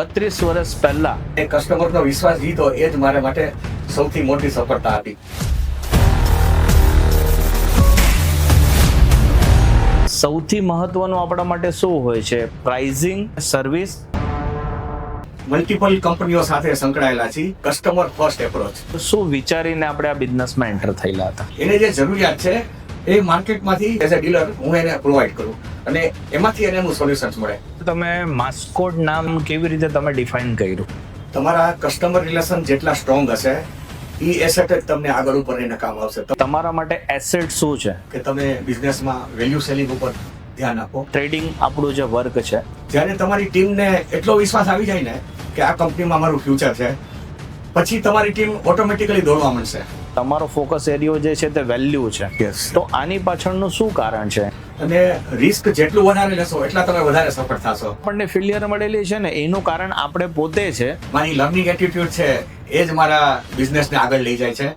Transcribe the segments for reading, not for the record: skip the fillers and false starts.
32 વર્ષ પહેલા એ કસ્ટમરનો વિશ્વાસ જીતો એ જ મારા માટે સૌથી મોટી સફળતા હતી. સૌથી મહત્વનું આપણા માટે શું હોય છે? Pricing, service. મલ્ટિપલ કંપનીઓ સાથે સંકળાયેલા છીએ. Customer first approach. શું વિચારીને આપણે આ બિઝનેસમાં એન્ટર થયેલા હતા? એને જે જરૂરિયાત છે એ માર્કેટમાંથી એઝ અ ડીલર હું એને પ્રોવાઈડ કરું અને એમાંથી એને એનું સોલ્યુશન્સ મળે. તમે માસ્કોટ નામ કેવી રીતે તમે ડિફાઇન કર્યું? તમારા કસ્ટમર રિલેશન જેટલા સ્ટ્રોંગ હશે એ એસેટ જ તમને આગળ ઉપર એને કામ આવશે. તમારા માટે એસેટ શું છે? કે તમે બિઝનેસમાં વેલ્યુ સેલિંગ ઉપર ધ્યાન આપો. ટ્રેડિંગ આપણું જે વર્ક છે, જ્યારે તમારી ટીમને એટલો વિશ્વાસ આવી જાય ને કે આ કંપનીમાં મારું ફ્યુચર છે, પછી તમારી ટીમ ઓટોમેટિકલી દોડવા મળશે. તમારો ફોકસ એરિયો જે છે તે વેલ્યુ છે. તો આની પાછળનું શું કારણ છે? અને રિસ્ક જેટલું વધારે લેશો એટલા તમે વધારે સફળ થશો. આપણને ફેલિયર મળેલી છે ને એનું કારણ આપણે પોતે છે. મારી લર્નિંગ એટીટ્યુડ છે એ જ મારા બિઝનેસને આગળ લઈ જાય છે.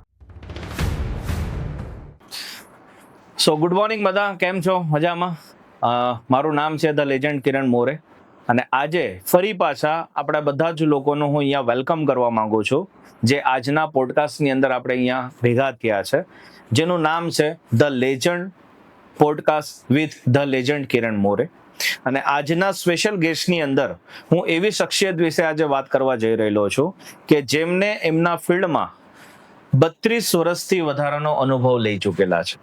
સો ગુડ મોર્નિંગ બધા, કેમ છો? મજામાં? મારું નામ છે ધ લેજન્ડ કિરણ મોરે અને આજે ફરી પાછા આપણા બધા જ લોકોનું હું અહીંયા વેલકમ કરવા માંગુ છું, જે આજના પોડકાસ્ટની અંદર આપણે અહીંયા ભેગા થયા છે, જેનું નામ છે the legend podcast with the legend Kiran More. અને આજના સ્પેશિયલ ગેસ્ટની અંદર હું એવી શખ્સિયત વિશે આજે વાત કરવા જઈ રહેલો છું કે જેમને એમના ફિલ્ડમાં 32 વર્ષથી વધારાનો અનુભવ લઈ ચૂકેલા છે.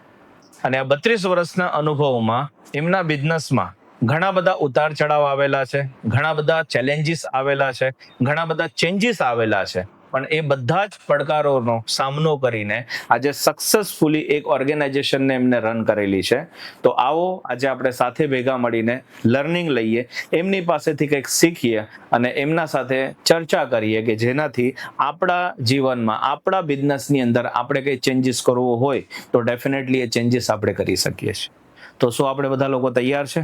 અને આ 32 વર્ષના અનુભવમાં એમના બિઝનેસમાં ઘણા બધા ઉતાર ચઢાવ આવેલા છે, ઘણા બધા ચેલેન્જીસ આવેલા છે, ઘણા બધા ચેન્જીસ આવેલા છે, પણ એ બધા જ પડકારોનો સામનો કરીને આજે સક્સેસફુલી એક ઓર્ગેનાઇઝેશનને એમને રન કરેલી છે. તો આવો આજે આપણે સાથે ભેગા મળીને લર્નિંગ લઈએ, એમની પાસેથી કંઈક શીખીએ અને એમના સાથે ચર્ચા કરીએ કે જેનાથી આપણા જીવનમાં, આપણા બિઝનેસની અંદર આપણે કંઈ ચેન્જીસ કરવો હોય તો ડેફિનેટલી એ ચેન્જીસ આપણે કરી શકીએ છીએ. તો શું આપણે બધા લોકો તૈયાર છે?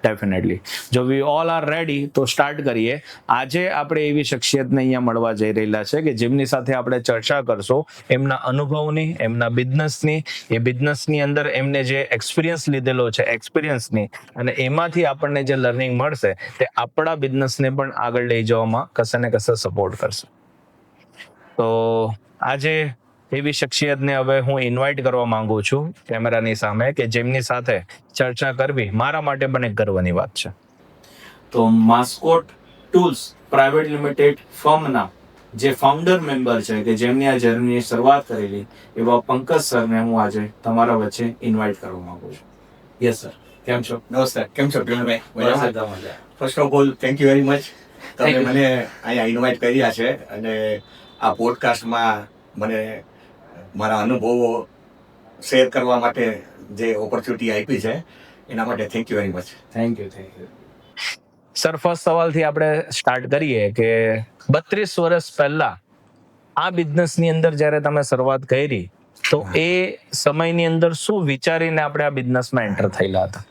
ડેફિનેટલી. જો વી ઓલ આર રેડી તો સ્ટાર્ટ કરીએ. આજે આપણે એવી શખ્સિયતને અહીંયા મળવા જઈ રહેલા છે કે જેમની સાથે આપણે ચર્ચા કરશો એમના અનુભવની, એમના બિઝનેસની, એ બિઝનેસની અંદર એમને જે એક્સપિરિયન્સ લીધેલો છે એક્સપિરિયન્સની, અને એમાંથી આપણને જે લર્નિંગ મળશે તે આપણા બિઝનેસને પણ આગળ લઈ જવામાં કશે ને કશે સપોર્ટ કરશે. તો આજે એવી શખ્સિયતને હવે હું ઇન્વાઇટ કરવા માંગુ છું કેમેરાની સામે કે જેમની સાથે ચર્ચા કરવી મારા માટે પણ એક ગર્વની વાત છે. તો માસ્કોટ ટૂલ્સ પ્રાઇવેટ લિમિટેડ ફર્મના જે ફાઉન્ડર મેમ્બર છે કે જેમની આ જર્નીની શરૂઆત કરેલી એવા પંકજ સરને હું આજે તમારા વચ્ચે ઇન્વાઇટ કરવા માંગુ છું. યસ સર, કેમ છો? નમસ્કાર, કેમ છો Kiranbhai? First of all thank you very much. તમે મને અહીંયા ઇન્વાઇટ કર્યા છે અને આ પોડકાસ્ટમાં મને મારા અનુભવો શેર કરવા માટે જે ઓપોર્ચ્યુનિટી આપી છે એના માટે thank you very much. Thank you. Sir, first સવાલથી આપણે સ્ટાર્ટ કરીએ કે 32 વર્ષ પહેલા આ બિઝનેસની અંદર જ્યારે તમે શરૂઆત કરી તો એ સમયની અંદર શું વિચારીને આપણે આ બિઝનેસમાં એન્ટર થયેલા હતા?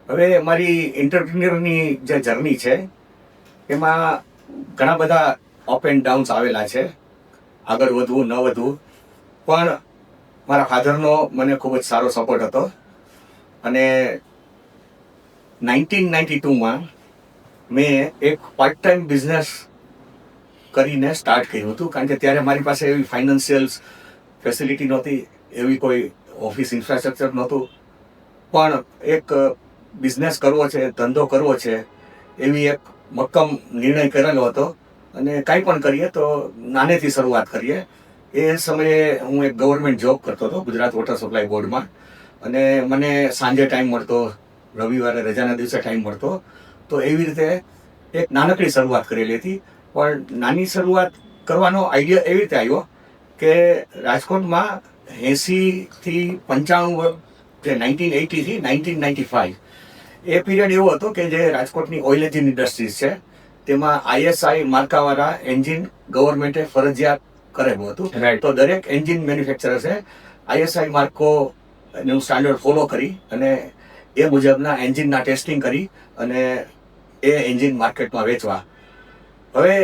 હવે મારી એન્ટરપ્રિન્યોરની જે જર્ની છે એમાં ઘણા બધા અપ એન્ડ ડાઉન્સ આવેલા છે, આગળ વધવું ન વધવું, પણ મારા ફાધરનો મને ખૂબ જ સારો સપોર્ટ હતો અને 1992માં મેં એક પાર્ટ ટાઈમ બિઝનેસ કરીને સ્ટાર્ટ કર્યું હતું, કારણ કે ત્યારે મારી પાસે એવી ફાઇનાન્શિયલ ફેસિલિટી નહોતી, એવી કોઈ ઓફિસ ઇન્ફ્રાસ્ટ્રક્ચર નહોતું, પણ એક બિઝનેસ કરવો છે, ધંધો કરવો છે એવી એક મક્કમ નિર્ણય કરેલો હતો અને કાંઈ પણ કરીએ તો નાનેથી શરૂઆત કરીએ. એ સમયે હું એક ગવર્મેન્ટ જોબ કરતો હતો ગુજરાત વોટર સપ્લાય બોર્ડમાં, અને મને સાંજે ટાઈમ મળતો, રવિવારે રજાના દિવસે ટાઈમ મળતો, તો એવી રીતે એક નાનકડી શરૂઆત કરેલી હતી. પણ નાની શરૂઆત કરવાનો આઈડિયા એવી રીતે આવ્યો કે રાજકોટમાં 80થી 95 જે 1980થી 1995 એ પીરિયડ એવો હતો કે જે રાજકોટની ઓઇલ એન્જિન ઇન્ડસ્ટ્રીઝ છે તેમાં ISI માર્કાવાળા એન્જિન ગવર્મેન્ટે ફરજિયાત કરેલું હતું. તો દરેક એન્જિન મેન્યુફેક્ચરર્સે ISI માર્કોનું સ્ટાન્ડર્ડ ફોલો કરી અને એ મુજબના એન્જિનના ટેસ્ટિંગ કરી અને એ એન્જિન માર્કેટમાં વેચવા. હવે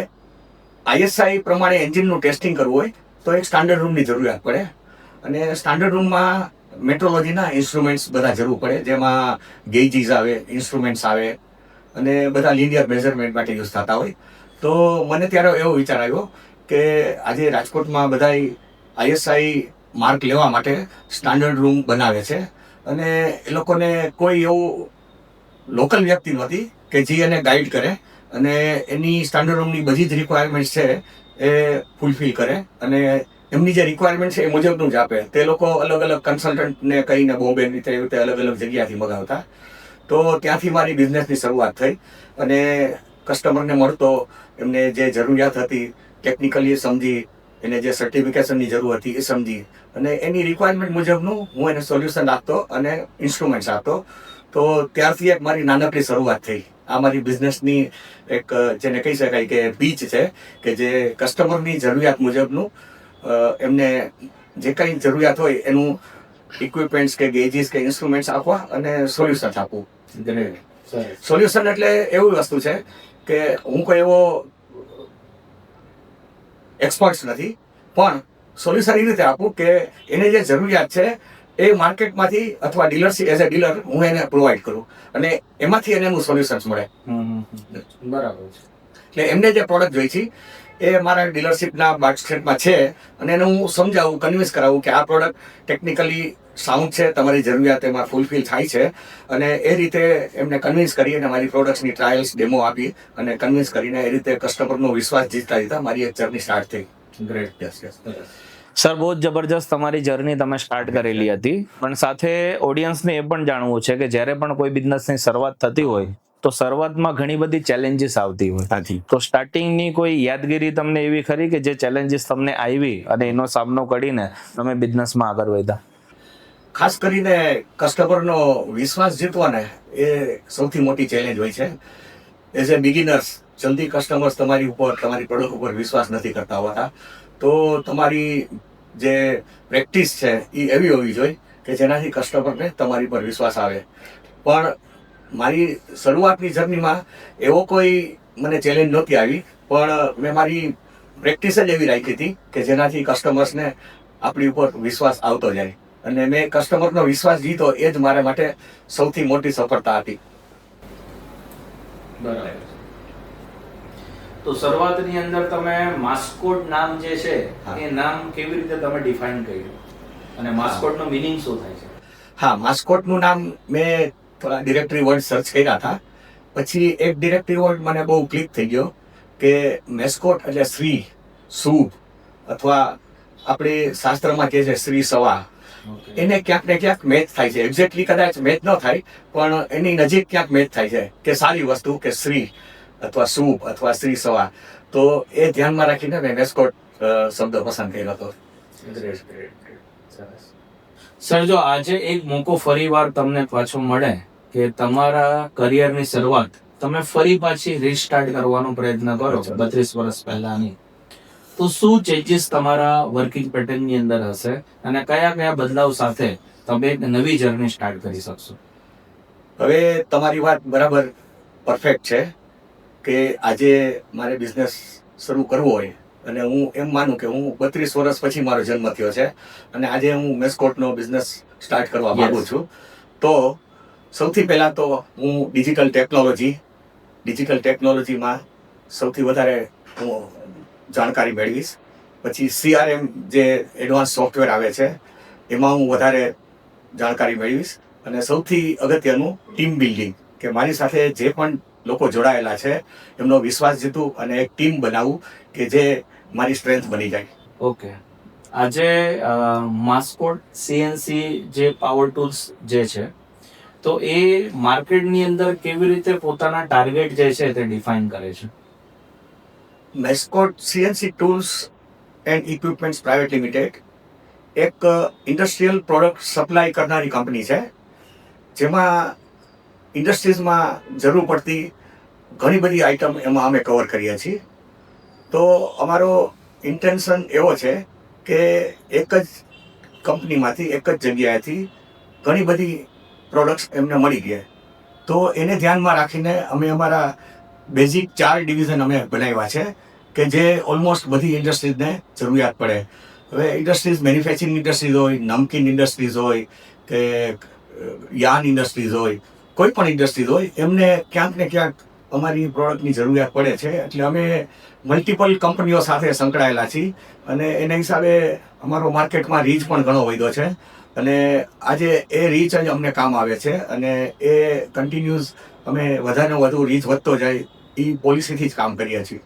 ISI પ્રમાણે એન્જિનનું ટેસ્ટિંગ કરવું હોય તો એક સ્ટાન્ડર્ડ રૂમની જરૂરિયાત પડે અને સ્ટાન્ડર્ડ રૂમમાં મેટ્રોલોજીના ઇન્સ્ટ્રુમેન્ટ્સ બધા જરૂર પડે, જેમાં ગેજીસ આવે, ઇન્સ્ટ્રુમેન્ટ્સ આવે, અને બધા લિનિયર મેઝરમેન્ટ માટે યુઝ થતા હોય. તો મને ત્યારે એવો વિચાર આવ્યો કે આજે રાજકોટમાં બધા ISI માર્ક લેવા માટે સ્ટાન્ડર્ડ રૂમ બનાવે છે, અને એ લોકોને કોઈ એવું લોકલ વ્યક્તિ નહોતી કે જે એને ગાઈડ કરે અને એની સ્ટાન્ડર્ડ રૂમની બધી જ રિક્વાયરમેન્ટ છે એ ફૂલફિલ કરે, અને એમની જે રિક્વાયરમેન્ટ છે એ મુજબનું જ આપે. તે લોકો અલગ અલગ કન્સલ્ટન્ટને કહીને બોમ્બે રીતે એવી રીતે અલગ અલગ જગ્યાથી મગાવતા. તો ત્યાંથી મારી બિઝનેસની શરૂઆત થઈ, અને કસ્ટમરને મળતો, એમને જે જરૂરિયાત હતી ટેકનિકલી સમજી, એને જે સર્ટિફિકેશનની જરૂર હતી એ સમજી, અને એની રિક્વાયરમેન્ટ મુજબનું હું એને સોલ્યુશન આપતો અને ઇન્સ્ટ્રુમેન્ટ્સ આપતો. તો ત્યારથી એક મારી નાનકડી શરૂઆત થઈ. આ મારી બિઝનેસની એક જેને કહી શકાય કે પીચ છે, કે જે કસ્ટમરની જરૂરિયાત મુજબનું એમને જે કંઈ જરૂરિયાત હોય એનું ઇક્વિપમેન્ટ્સ કે ગેજીસ કે ઇન્સ્ટ્રુમેન્ટ્સ આપવા અને સોલ્યુશન આપવું. સોલ્યુશન એટલે એવી વસ્તુ છે કે હું કોઈ એવો એક્સપર્ટ્સ નથી, પણ સોલ્યુશન એ રીતે આપું કે એને જે જરૂરિયાત છે એ માર્કેટમાંથી અથવા ડીલરશીપ એઝ અ ડીલર હું એને પ્રોવાઈડ કરું, અને એમાંથી એને એનું સોલ્યુશન્સ મળે. બરાબર છે. એટલે એમને જે પ્રોડક્ટ જોઈ છે એ મારા ડીલરશીપના બાસ્કેટમાં છે, અને એને હું સમજાવું, કન્વિન્સ કરાવું કે આ પ્રોડક્ટ ટેકનિકલી સાઉન્ડ છે, તમારી જરૂરિયાત એમાં ફૂલફિલ થાય છે, અને એ રીતે એમને કન્વિન્સ કરી અને મારી પ્રોડક્ટ્સની ટ્રાયલ્સ ડેમો આપી અને કન્વિન્સ કરીને એ રીતે કસ્ટમરનો વિશ્વાસ જીતતા મારી એક જર્ની સ્ટાર્ટ થઈ. ગ્રેટ. સર, બહુ જ જબરજસ્ત તમારી જર્ની તમે સ્ટાર્ટ કરેલી હતી, પણ સાથે ઓડિયન્સને એ પણ જાણવું છે કે જ્યારે પણ કોઈ બિઝનેસની શરૂઆત થતી હોય તો શરૂઆતમાં ઘણી બધી ચેલેન્જીસ આવતી હોય. તો સ્ટાર્ટિંગની કોઈ યાદગીરી તમને એવી ખરી કે જે ચેલેન્જીસ તમને આવી અને એનો સામનો કરીને તમે બિઝનેસમાં આગળ વધ્યા? ખાસ કરીને કસ્ટમરનો વિશ્વાસ જીતવાને એ સૌથી મોટી ચેલેન્જ હોય છે. એઝ એ બિગિનર્સ જલ્દી કસ્ટમર્સ તમારી ઉપર, તમારી પ્રોડક્ટ ઉપર વિશ્વાસ નથી કરતા હોતા. તો તમારી જે પ્રેક્ટિસ છે એ એવી હોવી જોઈએ કે જેનાથી કસ્ટમરને તમારી પર વિશ્વાસ આવે. પણ મારી શરૂઆતની જર્નીમાં એવો કોઈ મને ચેલેન્જ નહોતી આવી, પણ મેં મારી પ્રેક્ટિસ જ એવી રાખી હતી કે જેનાથી કસ્ટમર્સને આપણી ઉપર વિશ્વાસ આવતો જાય, અને મેં કસ્ટમરનો વિશ્વાસ જીતો એ જ મારા માટે સૌથી મોટી સફળતા હતી. બરાબર. તો શરૂઆતની અંદર તમે માસ્કોટ નામ જે છે એ નામ કેવી રીતે તમે ડિફાઇન કર્યું, અને માસ્કોટનો મીનિંગ શું થાય છે? હા, માસ્કોટનું નામ મેં થોડા ડિરેક્ટરી વર્ડ સર્ચ કર્યા હતા, પછી એક ડિરેક્ટરી વર્ડ મને બહુ ક્લિક થઈ ગયો કે મેસ્કોટ એટલે શ્રી, શુભ, અથવા આપણે શાસ્ત્રમાં કહે છે શ્રી સવા, એને ક્યાંક ને ક્યાંક મેચ થાય છે. એક્ઝેક્ટલી કદાચ મેચ ન થાય, પણ એની નજીક ક્યાંક મેચ થાય છે કે સારી વસ્તુ, કે શ્રી અથવા શુભ અથવા શ્રી સવા. તો એ ધ્યાનમાં રાખીને મેં મેસ્કોટ શબ્દ પસંદ કર્યો હતો. સર, જો આજે એક મોકો ફરીવાર તમને પાછો મળે કે તમારા કરિયરની શરૂઆત તમે ફરી પાછી રીસ્ટાર્ટ કરવાનો પ્રયત્ન કરો 32 વર્ષ પહેલાની, તો શું ચેન્જીસ તમારા વર્કિંગ પેટર્નની અંદર હશે, અને કયા કયા બદલાવ સાથે તમે એક નવી જર્ની સ્ટાર્ટ કરી શકશો? હવે તમારી વાત બરાબર પરફેક્ટ છે કે આજે મારે બિઝનેસ શરૂ કરવો હોય, અને હું એમ માનું કે હું 32 વર્ષ પછી મારો જન્મ થયો છે, અને આજે હું મેસ્કોટનો બિઝનેસ સ્ટાર્ટ કરવા માંગુ છું. તો સૌથી પહેલાં તો હું ડિજિટલ ટેકનોલોજીમાં સૌથી વધારે હું જાણકારી મેળવીશ. પછી CRM જે એડવાન્સ સોફ્ટવેર આવે છે એમાં હું વધારે જાણકારી મેળવીશ, અને સૌથી અગત્યનું ટીમ બિલ્ડિંગ, કે મારી સાથે જે પણ લોકો જોડાયેલા છે એમનો વિશ્વાસ જીતું અને એક ટીમ બનાવું કે જે મારી સ્ટ્રેન્થ બની જાય. ઓકે. આજે માસ્કોટ CNC જે પાવર ટૂલ્સ જે છે, તો એ માર્કેટની અંદર કેવી રીતે પોતાના ટાર્ગેટ જે છે તે ડિફાઇન કરે છે? Mascot CNC tools and equipments private limited એક ઇન્ડસ્ટ્રીયલ પ્રોડક્ટ સપ્લાય કરનારી કંપની છે, જેમાં ઇન્ડસ્ટ્રીઝમાં જરૂર પડતી ઘણી બધી આઇટમ એમાં અમે કવર કરીએ છીએ. તો અમારો ઇન્ટેન્શન એવો છે કે એક જ કંપનીમાંથી, એક જ જગ્યાએથી ઘણી બધી પ્રોડક્ટ્સ એમને મળી ગયા. તો એને ધ્યાનમાં રાખીને અમે અમારા બેઝિક 4 ડિવિઝન અમે બનાવ્યા છે કે જે ઓલમોસ્ટ બધી ઇન્ડસ્ટ્રીઝને જરૂરિયાત પડે. હવે ઇન્ડસ્ટ્રીઝ મેન્યુફેક્ચરિંગ ઇન્ડસ્ટ્રીઝ હોય, નમકીન ઇન્ડસ્ટ્રીઝ હોય, કે યાર્ન ઇન્ડસ્ટ્રીઝ હોય, કોઈ પણ ઇન્ડસ્ટ્રીઝ હોય, એમને ક્યાંક ને ક્યાંક અમારી પ્રોડક્ટની જરૂરિયાત પડે છે, એટલે અમે મલ્ટિપલ કંપનીઓ સાથે સંકળાયેલા છીએ અને એના હિસાબે અમારો માર્કેટમાં રીચ પણ ઘણો વધ્યો છે અને આજે એ રીચ જ અમને કામ આવે છે અને એ કન્ટિન્યુઅસ અમે વધારે વધુ રીચ વધતો જાય એ પોલિસીથી જ કામ કરીએ છીએ.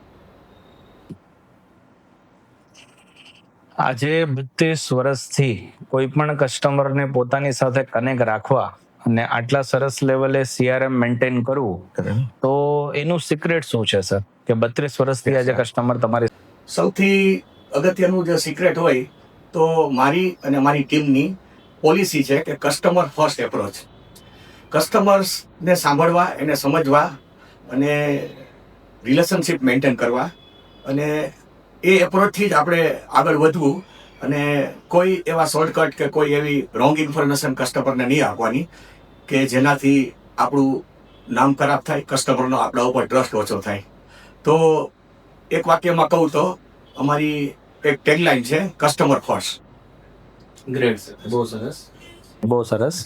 આજે 32 વર્ષથી કોઈ પણ કસ્ટમરને પોતાની સાથે કનેક્ટ રાખવા અને આટલા સરસ લેવલે CRM મેન્ટેન કરવું, તો એનું સિક્રેટ શું છે સર, કે 32 વર્ષથી આજે કસ્ટમર તમારી? સૌથી અગત્યનું જે સિક્રેટ હોય તો મારી અને મારી ટીમની પોલિસી છે કે કસ્ટમર ફર્સ્ટ એપ્રોચ. કસ્ટમર્સને સાંભળવા, એને સમજવા અને રિલેશનશિપ મેન્ટેન કરવા અને એ એપ્રોચથી જ આપણે આગળ વધવું અને કોઈ એવા શોર્ટકટ કે કોઈ એવી રોંગ ઇન્ફોર્મેશન કસ્ટમરને નહીં આપવાની કે જેનાથી આપણું નામ ખરાબ થાય, કસ્ટમરનો આપણા ઉપર ટ્રસ્ટ ઓછો થાય. તો એક વાક્યમાં કહું તો અમારી એક ટેગલાઇન છે કસ્ટમર ફર્સ્ટ. ગ્રેટ સર, બહુ સરસ. બહુ સરસ.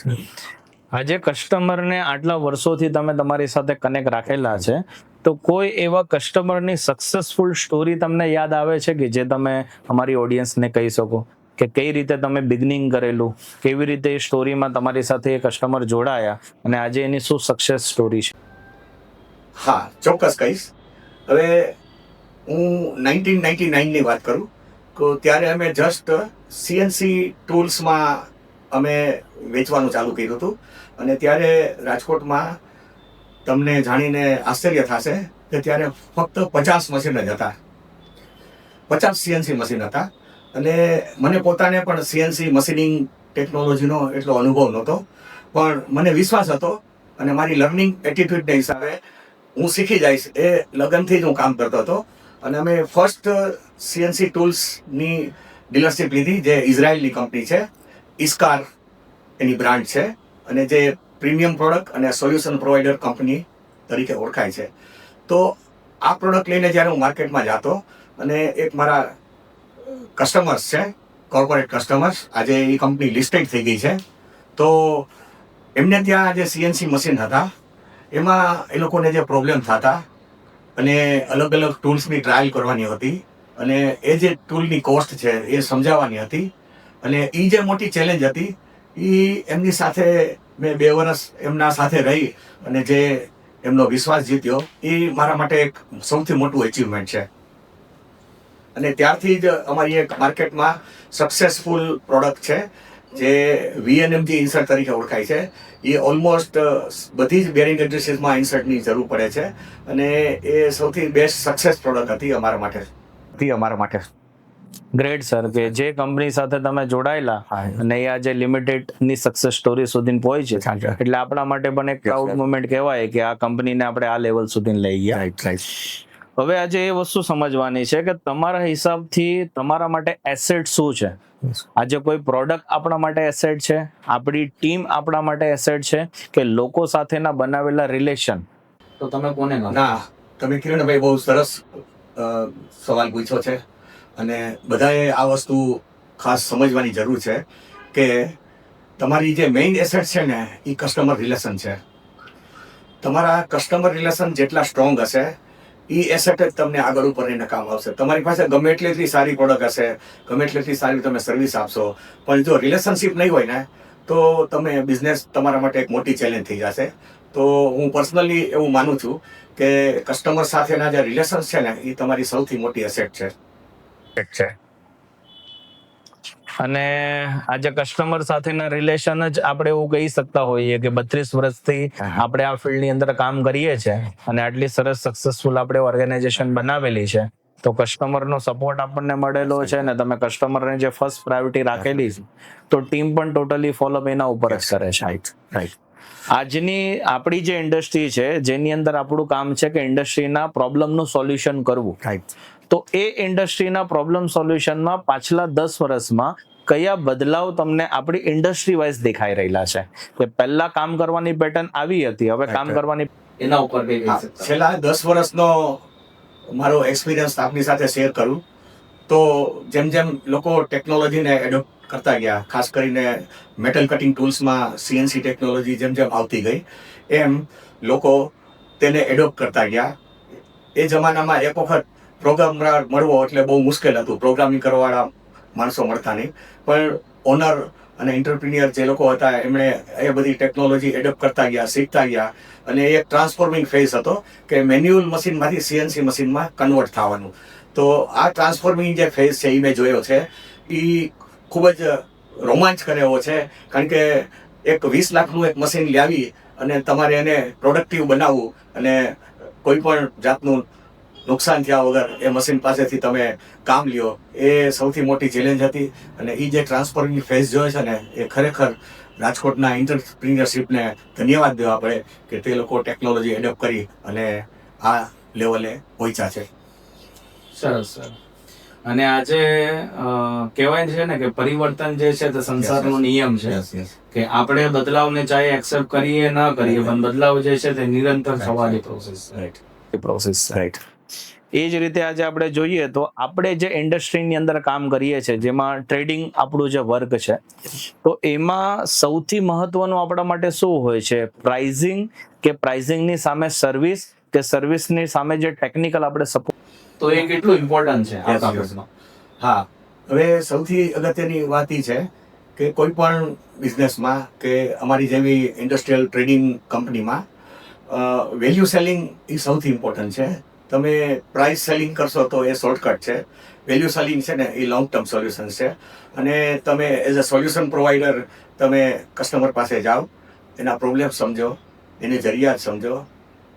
આજે કસ્ટમરને આટલા વર્ષોથી તમે તમારી સાથે કનેક્ટ રાખેલા છે, તો કોઈ એવા કસ્ટમરની સક્સેસફુલ સ્ટોરી તમને યાદ આવે છે કે જે તમે અમારી ઓડિયન્સને કહી શકો, કે કઈ રીતે તમે બિગનિંગ કરેલું, કેવી રીતે એ સ્ટોરીમાં તમારી સાથે એ કસ્ટમર જોડાયા અને આજે એની શું સક્સેસ સ્ટોરી છે? હા, ચોક્કસ કહીશ. હવે હું 1999ની વાત કરું તો ત્યારે અમે જસ્ટ CNC ટૂલ્સમાં અમે વેચવાનું ચાલુ કર્યું હતું અને ત્યારે રાજકોટમાં તમને જાણીને આશ્ચર્ય થશે કે ત્યારે ફક્ત 50 મશીન જ હતા, 50 CNC મશીન હતા અને મને પોતાને પણ CNC મશીનિંગ ટેકનોલોજીનો એટલો અનુભવ નહોતો, પણ મને વિશ્વાસ હતો અને મારી લર્નિંગ એટીટ્યુડના હિસાબે હું શીખી જઈશ એ લગનથી જ હું કામ કરતો હતો અને અમે ફર્સ્ટ CNC ટૂલ્સની ડીલરશીપ લીધી, જે ઇઝરાયલની કંપની છે, ઇસ્કાર એની બ્રાન્ડ છે અને જે પ્રીમિયમ પ્રોડક્ટ અને સોલ્યુશન પ્રોવાઈડર કંપની તરીકે ઓળખાય છે. તો આ પ્રોડક્ટ લઈને જ્યારે હું માર્કેટમાં જતો અને એક મારા કસ્ટમર્સ છે, કોર્પોરેટ કસ્ટમર્સ, આજે એ કંપની લિસ્ટેડ થઈ ગઈ છે, તો એમને ત્યાં જે CNC મશીન હતા એમાં એ લોકોને જે પ્રોબ્લેમ થતા અને અલગ અલગ ટૂલ્સની ટ્રાયલ કરવાની હતી અને એ જે ટૂલની કોસ્ટ છે એ સમજાવવાની હતી અને એ જે મોટી ચેલેન્જ હતી એ એમની સાથે મેં 2 વર્ષ એમના સાથે રહી અને જે એમનો વિશ્વાસ જીત્યો એ મારા માટે એક સૌથી મોટું અચીવમેન્ટ છે. અને ત્યારથી જ અમારી એક માર્કેટમાં સક્સેસફુલ પ્રોડક્ટ છે જે VNMG ઇન્સર્ટ તરીકે ઓળખાય છે. એ ઓલમોસ્ટ બધી જ બેરિંગ ઇન્ડસ્ટ્રીઝમાં ઇન્સર્ટની જરૂર પડે છે અને એ સૌથી બેસ્ટ સક્સેસ પ્રોડક્ટ હતી અમારા માટે. ગ્રેટ સર, કે જે કંપની સાથે તમે જોડાયેલા અને એ આજે લિમિટેડ ની સક્સેસ સ્ટોરી સુધી પહોંચી, એટલે આપણા માટે પણ એક પ્રાઉડ મોમેન્ટ કહેવાય કે આ કંપનીને આપણે આ લેવલ સુધી લઈ ગયા. હવે આજે એ વસ્તુ સમજવાની છે કે તમારા હિસાબથી તમારા માટે એસેટ શું છે? આજે કોઈ પ્રોડક્ટ આપણા માટે એસેટ છે, આપણી ટીમ આપણા માટે એસેટ છે, કે લોકો સાથેના બનાવેલા રિલેશન? તો તમે કોને ગણો? ના, તમે કિરણભાઈ બહુ સરસ સવાલ પૂછ્યો છે અને બધાએ આ વસ્તુ ખાસ સમજવાની જરૂર છે કે તમારી જે મેઇન એસેટ છે ને એ કસ્ટમર રિલેશન છે. તમારા કસ્ટમર રિલેશન જેટલા સ્ટ્રોંગ હશે એ એસેટ જ તમને આગળ ઉપર રહીને કામ આવશે. તમારી પાસે ગમે એટલી સારી પ્રોડક્ટ હશે, ગમે એટલી સારી તમે સર્વિસ આપશો, પણ જો રિલેશનશિપ નહીં હોય ને તો તમે બિઝનેસ તમારા માટે એક મોટી ચેલેન્જ થઈ જશે. તો હું પર્સનલી એવું માનું છું કે કસ્ટમર સાથેના જે રિલેશન છે ને એ તમારી સૌથી મોટી એસેટ છે. અને આજે કસ્ટમર સાથેના રિલેશન જ આપણે એવું કહી શકતા હોઈએ કે 32 વર્ષથી આપણે આ ફિલ્ડની અંદર કામ કરીએ છીએ અને આટલી સરસ સક્સેસફુલ આપણે ઓર્ગેનાઇઝેશન બનાવેલી છે, તો કસ્ટમરનો સપોર્ટ આપણને મળેલો છે ને તમે કસ્ટમરને જે ફર્સ્ટ પ્રાયોરિટી રાખેલી છે, તો ટીમ પણ ટોટલી ફોલોઅપ એના ઉપર જ કરે છે. આજની આપણી જે ઇન્ડસ્ટ્રી છે જેની અંદર આપણું કામ છે કે ઇન્ડસ્ટ્રીના પ્રોબ્લેમનું સોલ્યુશન કરવું, તો એ ઇન્ડસ્ટ્રીના પ્રોબ્લેમ સોલ્યુશનમાં પાછલા 10 વર્ષમાં કયા બદલાવ તમને આપણી ઇન્ડસ્ટ્રી વાઇઝ દેખાઈ રહેલા છે? કે પહેલા કામ કરવાની પેટર્ન આવી હતી, હવે કામ કરવાની એના ઉપર કઈ કહી શકતા? છેલ્લા 10 વર્ષનો મારો એક્સપિરિયન્સ આપની સાથે શેર કરું તો જેમ જેમ લોકો ટેકનોલોજીને એડોપ્ટ કરતા ગયા, ખાસ કરીને મેટલ કટિંગ ટૂલ્સમાં CNC ટેકનોલોજી જેમ જેમ આવતી ગઈ, એમ લોકો તેને એડોપ્ટ કરતા ગયા. એ જમાનામાં એક વખત પ્રોગ્રામર મળવો એટલે બહુ મુશ્કેલ હતું. પ્રોગ્રામિંગ કરવાવાળા માણસો મળતા નહીં, પણ ઓનર અને એન્ટરપ્રિન્યોર જે લોકો હતા એમણે એ બધી ટેકનોલોજી એડોપ્ટ કરતા ગયા, શીખતા ગયા. અને એક ટ્રાન્સફોર્મિંગ ફેઝ હતો કે મેન્યુઅલ મશીનમાંથી CNC મશીનમાં કન્વર્ટ થવાનું. તો આ ટ્રાન્સફોર્મિંગ જે ફેઝ છે એ મેં જોયો છે. એ ખૂબ જ રોમાંચ કરે એવો છે, કારણ કે એક 20 લાખનું એક મશીન લાવી અને તમારે એને પ્રોડક્ટિવ બનાવવું અને કોઈ પણ જાતનું નુકસાન થયા વગર એ મશીન પાસેથી તમે કામ લ્યો, એ સૌથી મોટી ચેલેન્જ હતી. અને એ જે ટ્રાન્સફોર્મિંગ ફેઝ જોયો છે ને, એ ખરેખર રાજકોટના એન્ટરપ્રિન્યોરશિપને ધન્યવાદ દેવા પડે કે તે લોકો ટેકનોલોજી એડોપ્ટ કરી અને આ લેવલે પહોંચ્યા છે. સરસ સર. અને આજે કહેવાય છે ને કે પરિવર્તન જે છે તે સંસારનો નિયમ છે, કે આપણે બદલાવને ચાહે એક્સેપ્ટ કરીએ ન કરીએ, પણ બદલાવ જે છે તે નિરંતર થવાની પ્રોસેસ. રાઈટ. એ જ રીતે આજે આપણે જોઈએ તો આપણે જે ઇન્ડસ્ટ્રીની અંદર કામ કરીએ છીએ, જેમાં ટ્રેડિંગ આપણું જે વર્ક છે, તો એમાં સૌથી મહત્વનું આપણા માટે શું હોય છે? પ્રાઇઝિંગ, કે પ્રાઇઝિંગની સામે સર્વિસ, કે સર્વિસની સામે જે ટેકનિકલ આપણે સપોર્ટ. તો એ કેટલું ઇમ્પોર્ટન્ટ છે આ બાબતમાં? હા, હવે સૌથી અગત્યની વાત એ છે કે કોઈ પણ બિઝનેસમાં કે અમારી જેવી ઇન્ડસ્ટ્રીયલ ટ્રેડિંગ કંપનીમાં વેલ્યુ સેલિંગ એ સૌથી ઇમ્પોર્ટન્ટ છે. તમે પ્રાઇસ સેલિંગ કરશો તો એ શોર્ટકટ છે. વેલ્યુ સેલિંગ છે ને એ લોંગ ટર્મ સોલ્યુશન છે. અને તમે એઝ અ સોલ્યુશન પ્રોવાઈડર તમે કસ્ટમર પાસે જાઓ, એના પ્રોબ્લેમ સમજો, એની જરૂરિયાત સમજો,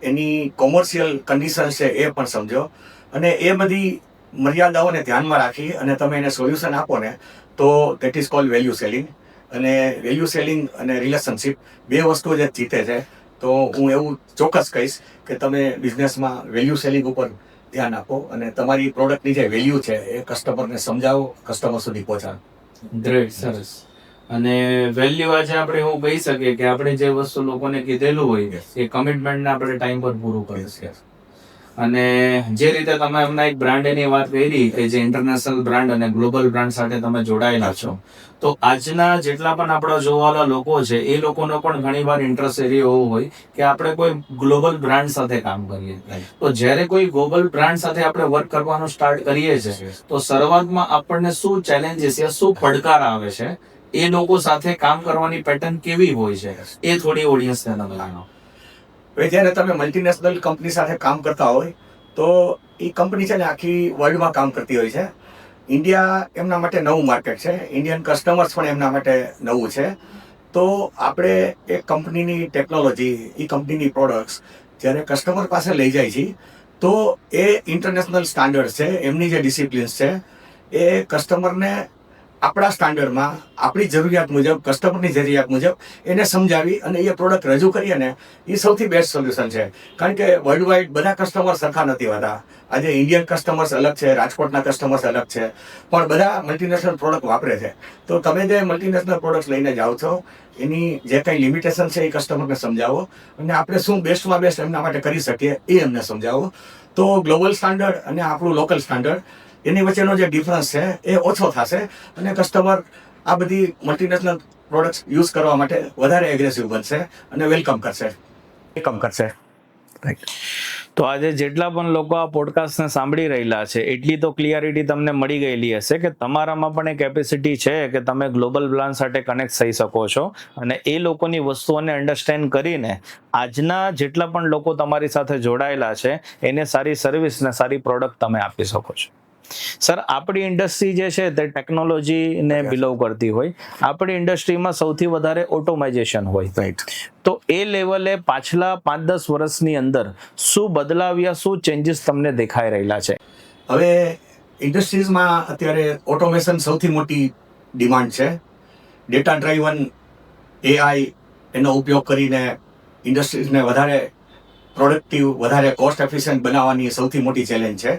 એની કોમર્શિયલ કન્ડિશન છે એ પણ સમજો, અને એ બધી મર્યાદાઓને ધ્યાનમાં રાખી અને તમે એને સોલ્યુશન આપો ને, તો that is called value selling. અને વેલ્યુ સેલિંગ અને રિલેશનશિપ બે વસ્તુ જે જીતે છે. તો હું એવું ચોક્કસ કહીશ કે તમે બિઝનેસમાં વેલ્યુ સેલિંગ ઉપર ધ્યાન આપો અને તમારી પ્રોડક્ટની જે વેલ્યુ છે એ કસ્ટમરને સમજાવો, કસ્ટમર સુધી પહોંચાડો. ગ્રેટ, સરસ. અને વેલ્યુ આજે આપણે એવું કહી શકીએ કે આપણે જે વસ્તુ લોકોને કીધેલું હોય એ કમિટમેન્ટને આપણે ટાઈમ પર પૂરું કરીએ છીએ. અને જે રીતે તમે હમણાં એક બ્રાન્ડની વાત કરી કે જે ઇન્ટરનેશનલ બ્રાન્ડ અને ગ્લોબલ બ્રાન્ડ સાથે તમે જોડાયેલા છો, તો આજના જેટલા પણ આપણા જોવાવાળા લોકો છે એ લોકોનો પણ ઘણીવાર ઇન્ટરેસ્ટ એવો હોય કે આપણે કોઈ ગ્લોબલ બ્રાન્ડ સાથે કામ કરીએ. તો જ્યારે કોઈ ગ્લોબલ બ્રાન્ડ સાથે આપણે વર્ક કરવાનું સ્ટાર્ટ કરીએ છીએ, તો શરૂઆતમાં આપણને શું ચેલેન્જીસ યા શું પડકાર આવે છે, એ લોકો સાથે કામ કરવાની પેટર્ન કેવી હોય છે, એ થોડી ઓડિયન્સને તમે જણાવો. હવે જ્યારે તમે મલ્ટીનેશનલ કંપની સાથે કામ કરતા હોય તો એ કંપની છે ને આખી વર્લ્ડમાં કામ કરતી હોય છે. ઇન્ડિયા એમના માટે નવું માર્કેટ છે, ઇન્ડિયન કસ્ટમર્સ પણ એમના માટે નવું છે. તો આપણે એ કંપનીની ટેકનોલોજી, એ કંપનીની પ્રોડક્ટ્સ જ્યારે કસ્ટમર પાસે લઈ જાય છે, તો એ ઇન્ટરનેશનલ સ્ટાન્ડર્ડ છે, એમની જે ડિસિપ્લિન્સ છે એ કસ્ટમરને આપણા સ્ટાન્ડર્ડમાં, આપણી જરૂરિયાત મુજબ, કસ્ટમરની જરૂરિયાત મુજબ એને સમજાવી અને એ પ્રોડક્ટ રજૂ કરીએ ને, એ સૌથી બેસ્ટ સોલ્યુશન છે. કારણ કે વર્લ્ડ વાઇડ બધા કસ્ટમર સરખા નથી હોતા. આજે ઇન્ડિયન કસ્ટમર્સ અલગ છે, રાજકોટના કસ્ટમર્સ અલગ છે, પણ બધા મલ્ટીનેશનલ પ્રોડક્ટ વાપરે છે. તો તમે જે મલ્ટીનેશનલ પ્રોડક્ટ્સ લઈને જાઓ છો એની જે કંઈ લિમિટેશન છે એ કસ્ટમરને સમજાવો અને આપણે શું બેસ્ટમાં બેસ્ટ એમના માટે કરી શકીએ એ એમને સમજાવો. તો ગ્લોબલ સ્ટાન્ડર્ડ અને આપણું લોકલ સ્ટાન્ડર્ડ એની વચ્ચેનો જે ડિફરન્સ છે એ ઓછો થશે અને કસ્ટમર આ બધી મલ્ટીનેશનલ પ્રોડક્ટ્સ યુઝ કરવા માટે વધારે એગ્રેસિવ બનશે અને વેલકમ કરશે. રાઈટ. તો આજે જેટલા પણ લોકો આ પોડકાસ્ટને સાંભળી રહેલા છે, એટલી તો ક્લિયરિટી તમને મળી ગયેલી હશે કે તમારામાં પણ એ કેપેસિટી છે કે તમે ગ્લોબલ બ્રાન્ડ સાથે કનેક્ટ થઈ શકો છો અને એ લોકોની વસ્તુઓને અન્ડરસ્ટેન્ડ કરીને આજના જેટલા પણ લોકો તમારી સાથે જોડાયેલા છે એને સારી સર્વિસ ને સારી પ્રોડક્ટ તમે આપી શકો છો. સર, આપણી ઇન્ડસ્ટ્રી જે છે તે ટેકનોલોજીને બિલોવ કરતી હોય. આપણી ઇન્ડસ્ટ્રીમાં સૌથી વધારે ઓટોમાઇઝેશન હોય. રાઈટ. તો એ લેવલે પાછલા 5-10 વર્ષની અંદર શું બદલાવ યા શું ચેન્જીસ તમને દેખાઈ રહેલા છે? હવે ઇન્ડસ્ટ્રીઝમાં અત્યારે ઓટોમેશન સૌથી મોટી ડિમાન્ડ છે. ડેટા ડ્રાઈવન AI એનો ઉપયોગ કરીને ઇન્ડસ્ટ્રીઝને વધારે પ્રોડક્ટિવ, વધારે કોસ્ટ એફિશિયન્ટ બનાવવાની સૌથી મોટી ચેલેન્જ છે.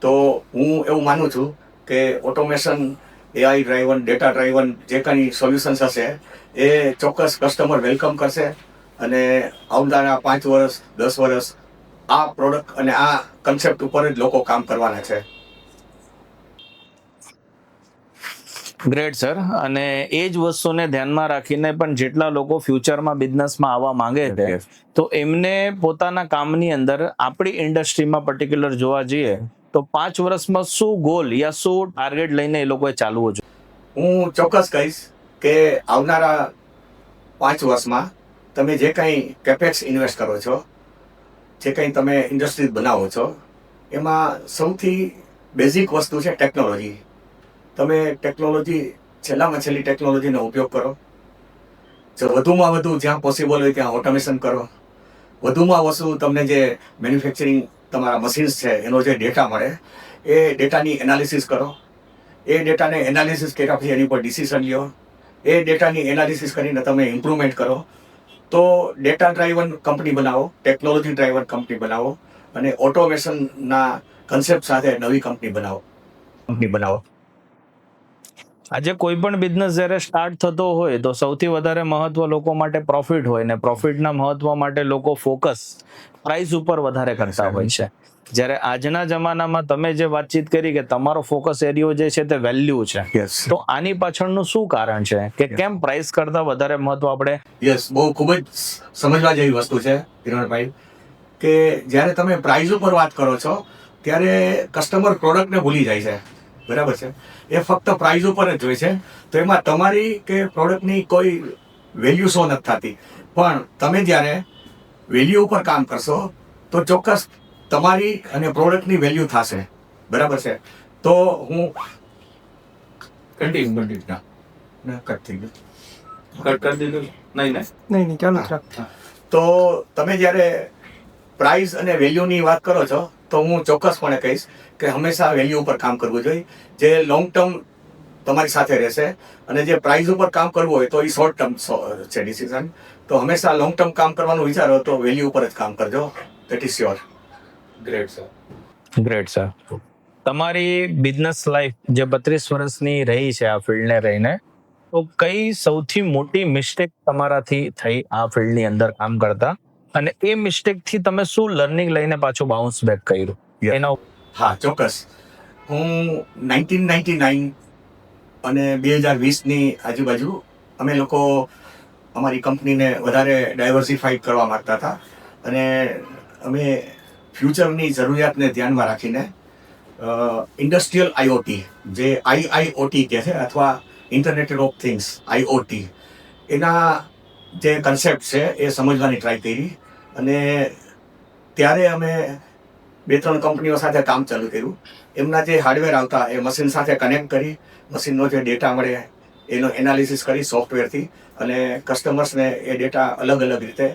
તો હું એવું માનું છું કે ઓટોમેશન, AI ડ્રાઈવન, ડેટા ડ્રાઈવન જે કંઈ સોલ્યુશન્સ હશે એ ચોક્કસ કસ્ટમર વેલકમ કરશે અને આવનારા 5 વર્ષ, 10 વર્ષ આ પ્રોડક્ટ અને આ કન્સેપ્ટ ઉપર જ લોકો કામ કરવાના છે. Great sir. અને એ જ વસ્તુને ધ્યાનમાં રાખીને પણ જેટલા લોકો ફ્યુચરમાં બિઝનેસમાં આવવા માંગે છે Yes. તો એમને પોતાના કામની અંદર આપણી ઇન્ડસ્ટ્રીમાં પર્ટિક્યુલર જોવા જઈએ તો 5 વર્ષમાં શું ગોલ યા શું ટાર્ગેટ લઈને એ લોકોએ ચાલવું જોઈએ? હું ચોક્કસ કહીશ કે આવનારા 5 વર્ષમાં તમે જે કંઈ કેપેક્સ ઇન્વેસ્ટ કરો છો, જે કંઈ તમે ઇન્ડસ્ટ્રી બનાવો છો, એમાં સૌથી બેઝિક વસ્તુ છે ટેકનોલોજી. તમે ટેકનોલોજી, છેલ્લામાં છેલ્લી ટેકનોલોજીનો ઉપયોગ કરો. જો વધુમાં વધુ જ્યાં પોસિબલ હોય ત્યાં ઓટોમેશન કરો. વધુમાં વધુ તમને જે મેન્યુફેક્ચરિંગ તમારા મશીન્સ છે એનો જે ડેટા મળે એ ડેટાની એનાલિસિસ કરો. એ ડેટાને એનાલિસિસ કર્યા પછી એની પર ડિસિઝન લ્યો. એ ડેટાની એનાલિસિસ કરીને તમે ઇમ્પ્રુવમેન્ટ કરો. તો ડેટા ડ્રાઈવન કંપની બનાવો, ટેકનોલોજી ડ્રાઈવન કંપની બનાવો અને ઓટોમેશનના કન્સેપ્ટ સાથે નવી કંપની બનાવો. આજે કોઈ પણ બિઝનેસ જ્યારે સ્ટાર્ટ થતો હોય તો સૌથી વધારે મહત્વ લોકો માટે પ્રોફિટ હોય ને પ્રોફિટના મહત્વ માટે લોકો ફોકસ પ્રાઇસ ઉપર વધારે કરતા હોય છે. જ્યારે આજના જમાનામાં તમે જે વાતચીત કરી કે તમારો ફોકસ એરિયો જે છે તે વેલ્યુ છે, યસ તો આની પાછળનું શું કારણ છે કે કેમ પ્રાઇસ કરતા વધારે મહત્વ આપણે? યસ બહુ ખૂબ જ સમજવા જેવી વસ્તુ છે કિરણભાઈ, કે જ્યારે તમે પ્રાઇઝ ઉપર વાત કરો છો ત્યારે કસ્ટમર પ્રોડક્ટને ભૂલી જાય છે. બરાબર છે, એ ફક્ત પ્રાઇઝ ઉપર જ જોઈ છે. તો એમાં તમારી કે પ્રોડક્ટની કોઈ વેલ્યુ શો નથી થતી. પણ તમે જ્યારે વેલ્યુ ઉપર કામ કરશો તો ચોક્કસ તમારી અને પ્રોડક્ટની વેલ્યુ થશે. બરાબર છે. તો હું કન્ટિન્યુ કટ થઈ ગયું. કટ કરી દીધું? નહીં નહીં ચાલુ જ રાખ. તો તમે જ્યારે પ્રાઇસ અને વેલ્યુની વાત કરો છો તો હું ચોક્કસપણે કહીશ કે હંમેશા વેલ્યુ ઉપર કામ કરવું જોઈએ, જે લોંગ ટર્મ તમારી સાથે રહેશે. અને જે પ્રાઇસ ઉપર કામ કરવું હોય તો એ શોર્ટ ટર્મ છે ડિસિઝન. તો હંમેશા લોંગ ટર્મ કામ કરવાનું વિચારો તો વેલ્યુ ઉપર જ કામ કરજો. That is sure. Great sir. Great sir. તમારી બિઝનેસ લાઈફ જે 32 વર્ષની રહી છે આ ફિલ્ડને રહીને, તો કઈ સૌથી મોટી મિસ્ટેક તમારાથી થઈ આ ફિલ્ડની અંદર કામ કરતા અને એ મિસ્ટેકથી તમે શું લર્નિંગ લઈને પાછું બાઉન્સ બેક કર્યું? Yeah. એના હા ચોક્કસ. હું 1999 અને 2020ની આજુબાજુ અમે લોકો અમારી કંપનીને વધારે ડાયવર્સિફાઈડ કરવા માગતા હતા. અને અમે ફ્યુચરની જરૂરિયાતને ધ્યાનમાં રાખીને ઇન્ડસ્ટ્રીયલ આઈઓટી, જે આઈઆઈઓટી કહે છે અથવા ઇન્ટરનેટ ઓફ થિંગ્સ આઈઓટી, એના જે કન્સેપ્ટ છે એ સમજવાની ટ્રાય કરી. અને ત્યારે અમે 2-3 કંપનીઓ સાથે કામ ચાલુ કર્યું. એમના જે હાર્ડવેર આવતા એ મશીન સાથે કનેક્ટ કરી, મશીનનો જે ડેટા મળે એનો એનાલિસિસ કરી સોફ્ટવેરથી અને કસ્ટમર્સને એ ડેટા અલગ અલગ રીતે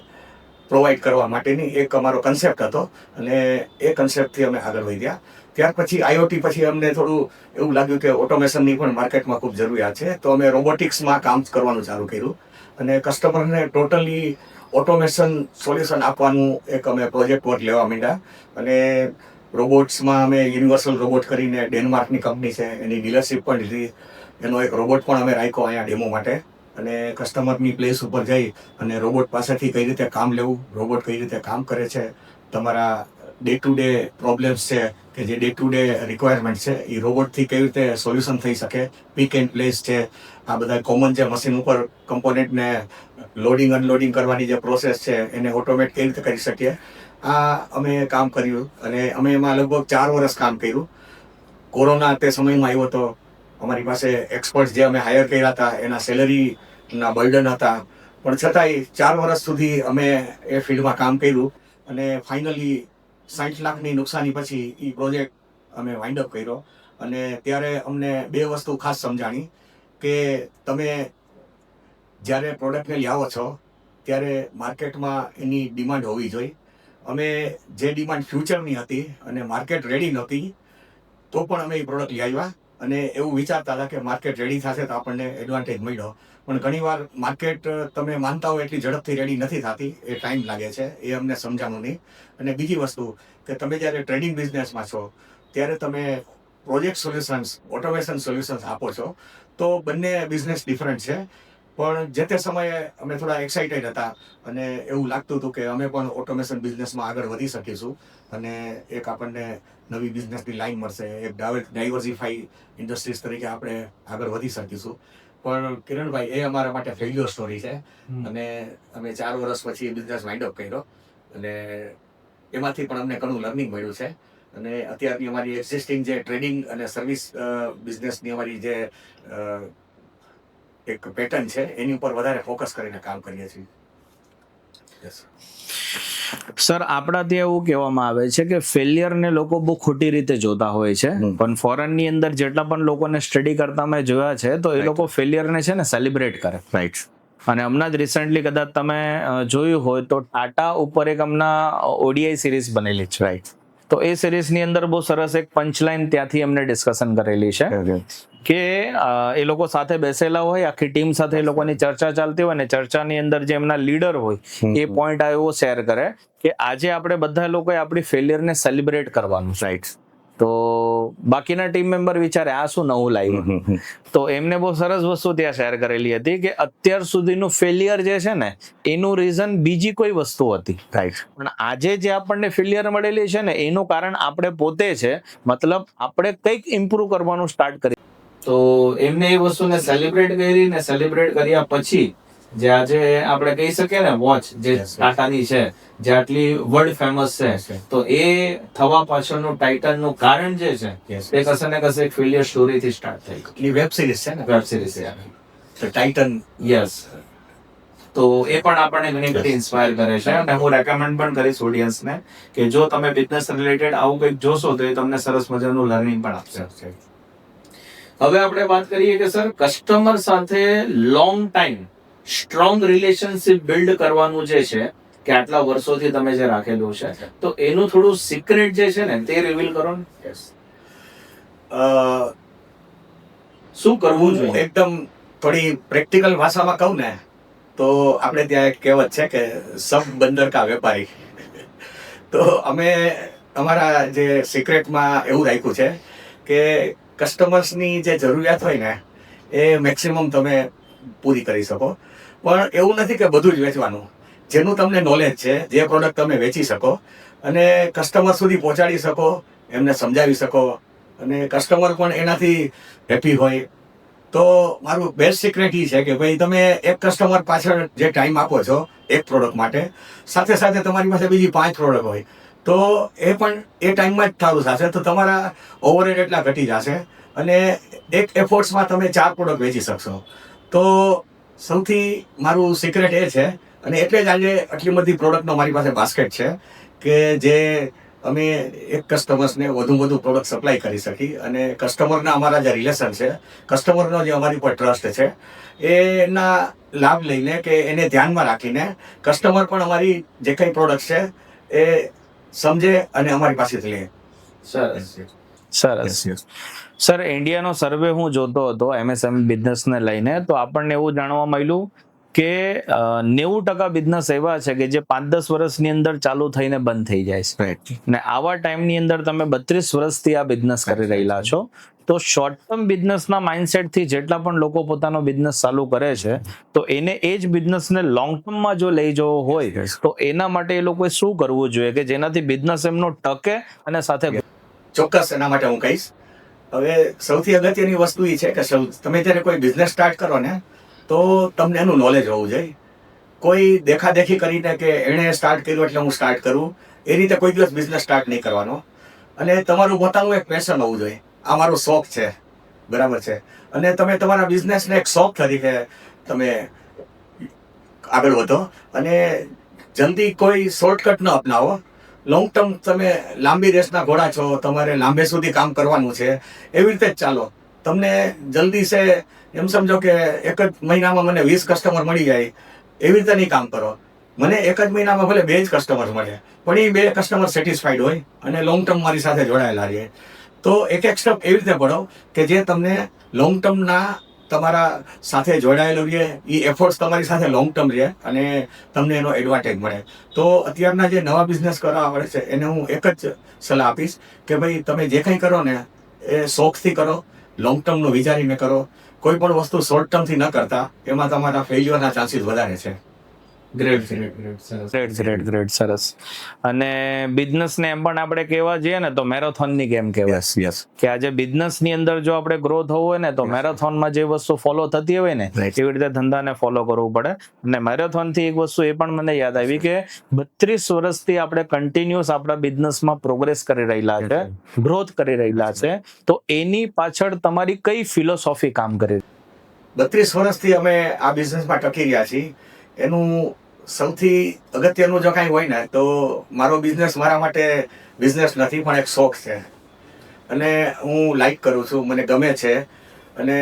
પ્રોવાઈડ કરવા માટેની એક અમારો કન્સેપ્ટ હતો. અને એ કન્સેપ્ટથી અમે આગળ વધ્યા. ત્યાર પછી આઈઓટી પછી અમને થોડું એવું લાગ્યું કે ઓટોમેશનની પણ માર્કેટમાં ખૂબ જરૂરિયાત છે. તો અમે રોબોટિક્સમાં કામ કરવાનું ચાલુ કર્યું અને કસ્ટમરને ટોટલી ઓટોમેશન સોલ્યુશન આપવાનું એક અમે પ્રોજેક્ટ વર્ક લેવા માંડ્યા. અને રોબોટ્સમાં અમે યુનિવર્સલ રોબોટ કરીને ડેનમાર્કની કંપની છે એની ડીલરશીપ પણ લીધી. એનો એક રોબોટ પણ અમે રાખ્યો અહીંયા ડેમો માટે. અને કસ્ટમરની પ્લેસ ઉપર જઈ અને રોબોટ પાસેથી કઈ રીતે કામ લેવું, રોબોટ કઈ રીતે કામ કરે છે, તમારા ડે ટુ ડે પ્રોબ્લેમ્સ છે કે જે ડે ટુ ડે રિક્વાયરમેન્ટ છે એ રોબોટથી કેવી રીતે સોલ્યુશન થઈ શકે, પિક એન્ડ પ્લેસ છે, આ બધા કોમન જે મશીન ઉપર કમ્પોનેન્ટને લોડિંગ અનલોડિંગ કરવાની જે પ્રોસેસ છે એને ઓટોમેટ કેવી રીતે કરી શકીએ, આ અમે કામ કર્યું. અને અમે એમાં લગભગ 4 વર્ષ કામ કર્યું. કોરોના તે સમયમાં આવ્યો તો અમારી પાસે એક્સપર્ટ જે અમે હાયર કર્યા હતા એના સેલરીના બર્ડન હતા. પણ છતાંય 4 વર્ષ સુધી અમે એ ફિલ્ડમાં કામ કર્યું અને ફાઇનલી 60 લાખની નુકસાની પછી એ પ્રોજેક્ટ અમે વાઇન્ડ અપ કર્યો. અને ત્યારે અમને 2 વસ્તુ ખાસ સમજાણી કે તમે જ્યારે પ્રોડક્ટને લાવો છો ત્યારે માર્કેટમાં એની ડિમાન્ડ હોવી જોઈએ. અમે જે ડિમાન્ડ ફ્યુચરની હતી અને માર્કેટ રેડી નહોતી તો પણ અમે એ પ્રોડક્ટ લઈ આવ્યા અને એવું વિચારતા હતા કે માર્કેટ રેડી થશે તો આપણને એડવાન્ટેજ મળ્યો. પણ ઘણીવાર માર્કેટ તમે માનતા હો એટલી ઝડપથી રેડી નથી થતી, એ ટાઈમ લાગે છે, એ અમને સમજાણું નહીં. અને બીજી વસ્તુ કે તમે જ્યારે ટ્રેડિંગ બિઝનેસમાં છો ત્યારે તમે પ્રોજેક્ટ સોલ્યુશન્સ, ઓટોમેશન સોલ્યુશન્સ આપો છો તો બંને બિઝનેસ ડિફરન્ટ છે. પણ જે તે સમયે અમે થોડા એક્સાઇટેડ હતા અને એવું લાગતું હતું કે અમે પણ ઓટોમેશન બિઝનેસમાં આગળ વધી શકીશું અને એક આપણને નવી બિઝનેસની લાઈન મળશે, એક ડાયવર્સિફાઈ ઇન્ડસ્ટ્રીઝ તરીકે આપણે આગળ વધી શકીશું. પણ કિરણભાઈ, એ અમારા માટે ફેલ્યોર સ્ટોરી છે અને અમે 4 વર્ષ પછી બિઝનેસ વાઇન્ડ અપ કર્યો અને એમાંથી પણ અમને ઘણું લર્નિંગ મળ્યું છે. અને અત્યારની અમારી એક્ઝિસ્ટિંગ જે ટ્રેડિંગ અને સર્વિસ બિઝનેસની અમારી જે એક પેટર્ન છે એની ઉપર વધારે ફોકસ કરીને કામ કરીએ છીએ. યસ સર, આપણા ત્યાં એવું કહેવામાં આવે છે કે ફેલિયર ને લોકો બહુ ખોટી રીતે જોતા હોય છે, પણ ફોરેન ની અંદર જેટલા પણ લોકોને સ્ટડી કરતા મેં જોયા છે તો એ લોકો ફેલિયર ને છે ને સેલિબ્રેટ કરે. રાઈટ. અને હમણાં જ રિસેન્ટલી કદાચ તમે જોયું હોય તો ટાટા ઉપર એક હમણાં ઓડીઆઈ સિરીઝ બનેલી છે. રાઈટ. તો એ સિરીઝની અંદર બહુ સરસ એક પંચલાઈન ત્યાંથી એમને ડિસ્કશન કરેલી છે કે એ લોકો સાથે બેસેલા હોય, આખી ટીમ સાથે એ લોકોની ચર્ચા ચાલતી હોય ને ચર્ચાની અંદર જે એમના લીડર હોય એ પોઈન્ટ આ એવો શેર કરે કે આજે આપણે બધા લોકોએ આપણી ફેલિયરને સેલિબ્રેટ કરવાનું. રાઈટ. તો બાકીના ટીમ મેમ્બર વિચારે આ શું નવું લાવ્યું. તો એમને બહુ સરસ વસ્તુ ત્યાં શેર કરેલી હતી કે અત્યાર સુધીનું ફેલિયર જે છે ને એનું રીઝન બીજી કોઈ વસ્તુ હતી. રાઈટ. પણ આજે જે આપણને ફેલિયર મળેલી છે ને એનું કારણ આપણે પોતે છે. મતલબ આપણે કંઈક ઇમ્પ્રુવ કરવાનું સ્ટાર્ટ કરી. તો એમને એ વસ્તુને સેલિબ્રેટ કરી ને સેલિબ્રેટ કર્યા પછી જે આજે આપણે કહી શકીએ ને વોચ જે ટાટાની છે જે આટલી વર્લ્ડ ફેમસ છે, તો એ થવા પાછળનું ટાઇટનનું કારણ જે છે તે કશે ને કશે એક ફેલિયર સ્ટોરી થી સ્ટાર્ટ થઈ. એ વેબ સિરીઝ છે ને, વેબ સિરીઝ છે તો ટાઇટન. યસ. તો એ પણ આપણને ઘણી બધી ઇન્સ્પાયર કરે છે અને હું રેકમેન્ડ પણ કરીશ ઓડિયન્સને કે જો તમે બિઝનેસ રિલેટેડ આવું કંઈક જોશો તો એ તમને સરસ મજાનું લર્નિંગ પણ આપશે. હવે આપણે વાત કરીએ કે સર, કસ્ટમર સાથે long time strong relationship build કરવાનું જે છે કે આટલા વર્ષોથી તમે જે રાખેલું છે, તો એનું થોડું સિક્રેટ જે છે ને તે રિવીલ કરો ને. શું કરવું જોઈએ? એકદમ થોડી પ્રેક્ટિકલ ભાષામાં કહું ને તો આપણે ત્યાં એક કહેવત છે કે સબ બંદર કા વેપારી. તો અમે અમારા જે સિક્રેટમાં એવું રાખ્યું છે કે કસ્ટમર્સની જે જરૂરિયાત હોય ને એ મેક્સિમમ તમે પૂરી કરી શકો. પણ એવું નથી કે બધું જ વેચવાનું. જેનું તમને નોલેજ છે, જે પ્રોડક્ટ તમે વેચી શકો અને કસ્ટમર સુધી પહોંચાડી શકો, એમને સમજાવી શકો અને કસ્ટમર પણ એનાથી હેપી હોય. તો મારું બેસ્ટ સિક્રેટ એ છે કે ભાઈ તમે એક કસ્ટમર પાછળ જે ટાઈમ આપો છો એક પ્રોડક્ટ માટે, સાથે સાથે તમારી પાસે બીજી 5 પ્રોડક્ટ હોય તો એ પણ એ ટાઈમમાં જ થારું થશે. તો તમારા ઓવરહેડ એટલા ઘટી જશે અને એક એફોર્ટ્સમાં તમે 4 પ્રોડક્ટ વેચી શકશો. તો સૌથી મારું સિક્રેટ એ છે અને એટલે જ આજે આટલી બધી પ્રોડક્ટનો મારી પાસે બાસ્કેટ છે કે જે અમે એક કસ્ટમર્સને વધુ પ્રોડક્ટ સપ્લાય કરી શકી અને કસ્ટમરના અમારા જે રિલેશન છે, કસ્ટમરનો જે અમારી પર ટ્રસ્ટ છે, એના લાભ લઈને કે એને ધ્યાનમાં રાખીને કસ્ટમર પણ અમારી જે કંઈ પ્રોડક્ટ છે એ સમજે અને અમારી પાસેથી લે. સરસ. સર, ઇન્ડિયાનો સર્વે હું જોતો હતો એમએસએમઈ બિઝનેસને લઈને, તો આપણને એવું જાણવા મળ્યું કે 90% બિઝનેસ એવા છે કે જે 5-10 વર્ષની અંદર ચાલુ થઈને બંધ થઈ જાય છે. ને આવા ટાઈમની અંદર તમે 32 વર્ષથી આ બિઝનેસ કરી રહેલા છો. તો શોર્ટ ટર્મ બિઝનેસના માઇન્ડસેટથી જેટલા પણ લોકો પોતાનો બિઝનેસ ચાલુ કરે છે તો એને એ જ બિઝનેસને લોંગ ટર્મમાં જો લઈ જવો હોય તો એના માટે એ લોકોએ શું કરવું જોઈએ કે જેનાથી બિઝનેસ એમનો ટકે અને સાથે. ચોક્કસ એના માટે હું કહીશ. હવે સૌથી અગત્યની વસ્તુ એ છે કે તમે જ્યારે કોઈ બિઝનેસ સ્ટાર્ટ કરો ને તો તમને એનું નોલેજ હોવું જોઈએ. કોઈ દેખાદેખી કરીને કે એણે સ્ટાર્ટ કર્યું એટલે હું સ્ટાર્ટ કરું એ રીતે કોઈ દિવસ બિઝનેસ સ્ટાર્ટ નહીં કરવાનો. અને તમારું પોતાનું એક પેશન હોવું જોઈએ. આ મારો શોખ છે, બરાબર છે, અને તમે તમારા બિઝનેસને એક શોખ તરીકે તમે આગળ વધો અને જલ્દી કોઈ શોર્ટકટ ન અપનાવો. લોંગ ટર્મ તમે લાંબી રેસના ઘોડા છો, તમારે લાંબે સુધી કામ કરવાનું છે, એવી રીતે જ ચાલો. તમને જલ્દી છે એમ સમજો કે એક જ મહિનામાં મને 20 કસ્ટમર મળી જાય એવી રીતે નહીં કામ કરો. મને એક જ મહિનામાં ભલે 2 જ કસ્ટમર મળે પણ એ 2 કસ્ટમર સેટિસ્ફાઈડ હોય અને લોંગ ટર્મ મારી સાથે જોડાયેલા રહે. તો એક સ્ટેપ એવી રીતે પડો કે જે તમને લોંગ ટર્મના તમારા સાથે જોડાયેલો રહે, એ એફર્ટ્સ તમારી સાથે લોંગ ટર્મ રહે અને તમને એનો એડવાન્ટેજ મળે. તો અત્યારના જે નવા બિઝનેસ કરવા આવે છે એને હું એક જ સલાહ આપીશ કે ભાઈ તમે જે કંઈ કરો ને એ શોખથી કરો, લોંગ ટર્મનું વિચારીને કરો. કોઈ પણ વસ્તુ શોર્ટ ટર્મથી ન કરતા, એમાં તમારા ફેલ્યુરના ચાન્સીસ વધારે છે. ગ્રેટ ગ્રેટ ગ્રેટ સરસ. ગ્રેટ સરસ. અને બિઝનેસ ને એમ પણ આપણે કહેવા જઈએ ને તો મેરેથોન ની ગેમ કહેવાય યસ કે આજે બિઝનેસ ની અંદર જો આપણે ગ્રો થવું હોય ને તો મેરેથોન માં જે વસ્તુ ફોલો થતી હોય ને Right. એવી રીતે ધંધાને ફોલો કરવું પડે. અને મેરેથોન થી એક વસ્તુ એ પણ મને યાદ આવી કે 32 વર્ષથી આપણે કન્ટિન્યુઅસ આપણા બિઝનેસમાં પ્રોગ્રેસ કરી રહેલા છે, ગ્રોથ કરી રહેલા છે. તો એની પાછળ તમારી કઈ ફિલોસોફી કામ કરી? 32 વર્ષથી અમે આ બિઝનેસમાં ટકી રહ્યા છીએ. એનું સૌથી અગત્યનું જો કાંઈ હોય ને તો મારો બિઝનેસ મારા માટે બિઝનેસ નથી પણ એક શોખ છે. અને હું લાઈક કરું છું, મને ગમે છે. અને